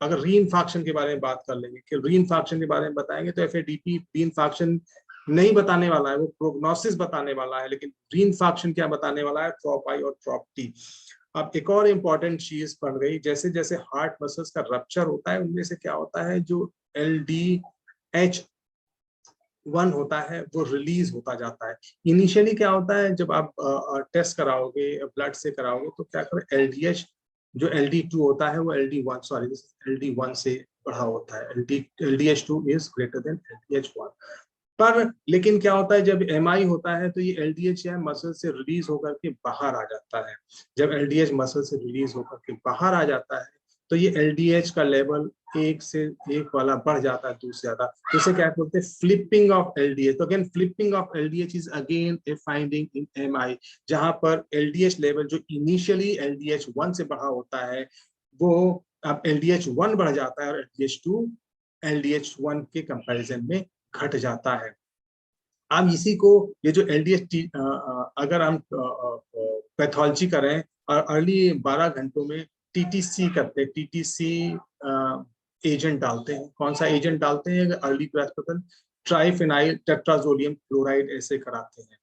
अगर री इन्फेक्शन के बारे में बात कर लेंगे, कि री इन्फेक्शन के बारे में बताएंगे, तो FADP री इन्फेक्शन नहीं बताने वाला है, वो प्रोग्नोसिस बताने वाला है, लेकिन री इन्फेक्शन क्या बताने वाला है, ट्रॉप आई और ट्रॉप टी। अब एक और इम्पॉर्टेंट चीज बन गई, जैसे जैसे हार्ट मसल्स का रप्चर होता है, उनमें से क्या होता है, जो LDH1 होता है वो रिलीज होता जाता है। इनिशियली क्या होता है, जब आप टेस्ट कराओगे, ब्लड से कराओगे, तो क्या करें, LDH जो LD2 होता है वो LD1 से बढ़ा होता है, LDH2 is greater than LDH1। पर लेकिन क्या होता है, जब MI होता है तो ये LDH या मसल से रिलीज होकर के बाहर आ जाता है। जब LDH मसल से रिलीज होकर के बाहर आ जाता है, तो ये LDH का लेवल एक से एक वाला बढ़ जाता है, दूसरे ज्यादा, तो इसे क्या बोलते हैं, फ्लिपिंग ऑफ LDH। तो again flipping of LDH is again A finding in MI, जहां पर LDH लेवल जो इनिशियली LDH1 से बढ़ा होता है, वो अब LDH1 बढ़ जाता है, और LDH2 LDH1 के कंपैरिजन में घट जाता है। अब इसी को, ये जो LDH, अगर हम पैथोलॉजी करें और अर्ली 12 घंटों में TTC करते हैं, TTC एजेंट डालते हैं। कौन सा एजेंट डालते हैं, अर्ली प्रेस्पिटल ट्राइफेनाइल टेट्राजोलियम क्लोराइड ऐसे कराते हैं।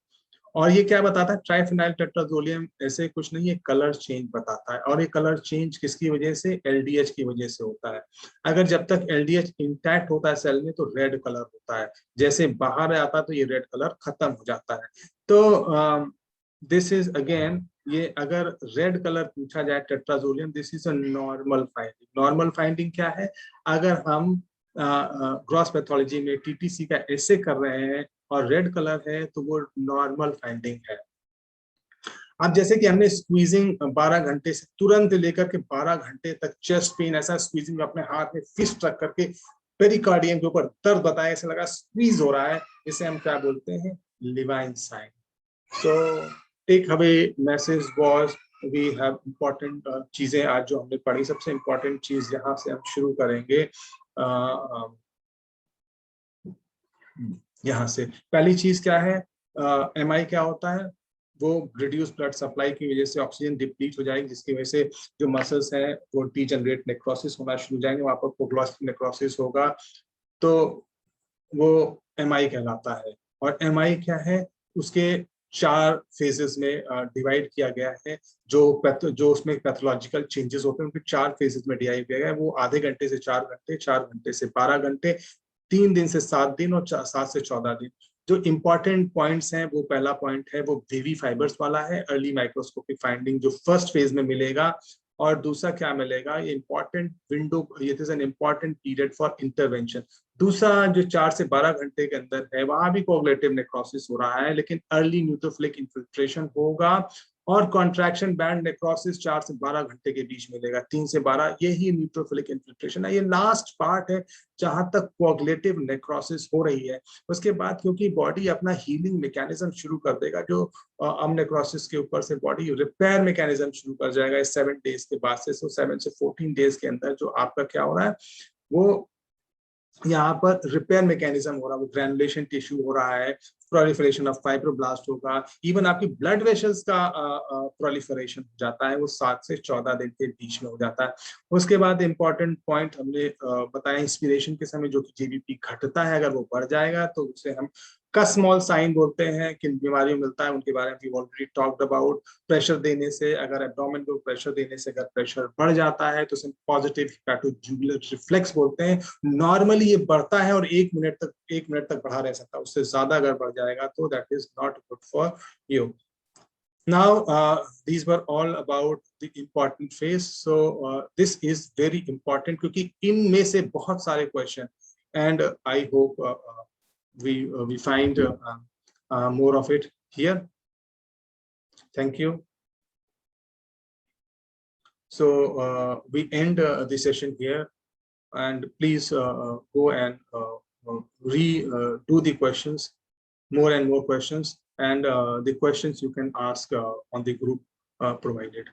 और ये क्या बताता है, ट्राइफेनाइल टेट्राजोलियम ऐसे कुछ नहीं, ये कलर चेंज बताता है। और ये कलर चेंज किसकी वजह से, LDH की वजह से होता है। अगर जब तक LDH इंटैक्ट होता है सेल में, तो रेड कलर होता है, जैसे बाहर आता है तो ये रेड कलर खत्म हो जाता है। तो दिस इज अगेन, ये अगर रेड कलर पूछा जाए tetrazolium, this is a normal finding. Normal finding क्या है, अगर हम ग्रॉस पैथोलॉजी में TTC का ऐसे कर रहे हैं और रेड कलर है, तो वो नॉर्मल फाइंडिंग है। अब जैसे कि हमने स्क्वीजिंग 12 घंटे से तुरंत लेकर के 12 घंटे तक चेस्ट पेन, ऐसा स्क्वीजिंग अपने हाथ में फिस्ट रख करके पेरिकार्डियम के ऊपर दर्द बताया, ऐसा लगा स्क्वीज हो रहा है, इसे हम क्या बोलते हैं, Levine sign. So take away message was, we have important चीजें आज जो हमने पढ़ी। सबसे इम्पोर्टेंट चीज यहाँ से हम शुरू करेंगे, यहाँ से पहली चीज क्या है, MI क्या होता है, वो रिड्यूस ब्लड सप्लाई की वजह से ऑक्सीजन डिप्लीट हो जाएगी, जिसकी वजह से जो मसल्स हैं वो डीजनरेट नेक्रोसिस होना शुरू हो जाएंगे, वहां पर प्रोग्लॉस्टिक नेक्रोसिस होगा, तो वो MI कहलाता है। और MI क्या है, उसके 4 फेजेस में डिवाइड किया गया है। जो उसमें पैथोलॉजिकल चेंजेस होते हैं, उनके 4 फेजेस में डिवाइड किया गया है। वो आधे घंटे से 4 घंटे, 4 घंटे से 12 घंटे, 3 दिन से 7 दिन, और 7 से 14 दिन। जो इंपॉर्टेंट पॉइंट्स हैं, वो पहला पॉइंट है वो बेबी फाइबर्स वाला है, अर्ली माइक्रोस्कोपिक फाइंडिंग जो फर्स्ट फेज में मिलेगा। और दूसरा क्या मिलेगा, ये इंपॉर्टेंट विंडो, ये is an important period for intervention. दूसरा जो 4 से 12 घंटे के अंदर है, वहां भी कोगुलेटिव नेक्रोसिस हो रहा है, लेकिन अर्ली न्यूट्रोफिलिक इन्फिल्ट्रेशन होगा। और कॉन्ट्रैक्शन बैंड नेक्रोसिस 4 से 12 घंटे के बीच मिलेगा, 3 से 12, यही न्यूट्रोफिलिक इन्फिल्ट्रेशन है। ये लास्ट पार्ट है जहां तक कोगुलेटिव नेक्रोसिस हो रही है। उसके बाद क्योंकि बॉडी अपना हीलिंग मैकेनिज्म शुरू कर देगा, जो नेक्रोसिस के ऊपर से बॉडी रिपेयर मैकेनिज्म शुरू कर जाएगा इस 7 डेज के बाद से। 7 से 14 डेज के अंदर जो आपका क्या हो रहा है, वो यहाँ पर रिपेयर मैकेनिज्म हो रहा है, वो ग्रैनुलेशन टिश्यू हो रहा है, प्रोलिफरेशन ऑफ फाइब्रोब्लास्ट होगा, इवन आपकी ब्लड वेसल्स का प्रोलिफरेशन हो जाता है, वो 7 से 14 दिन के बीच में हो जाता है। उसके बाद इंपॉर्टेंट पॉइंट हमने बताया, इंस्पिरेशन के समय जो कि GBP घटता है, अगर वो बढ़ जाएगा तो उसे हम का स्मॉल साइन बोलते हैं, किन बीमारियों मिलता है उनके बारे में we already talked about. Pressure देने से, अगर एब्डोमेन को प्रेशर देने से अगर प्रेशर बढ़ जाता है तो पॉजिटिव हेपेटोजुगुलर रिफ्लेक्स बोलते हैं। नॉर्मली ये बढ़ता है और 1 मिनट तक बढ़ा रह सकता है, उससे ज्यादा अगर बढ़ जाएगा तो that is not good for you. Now, these were all about the important phase. So this is very important क्योंकि इनमें से बहुत सारे question, and I hope we find more of it here. Thank you. So we end the session here, and please go and do the questions, more and more questions, and the questions you can ask on the group provided.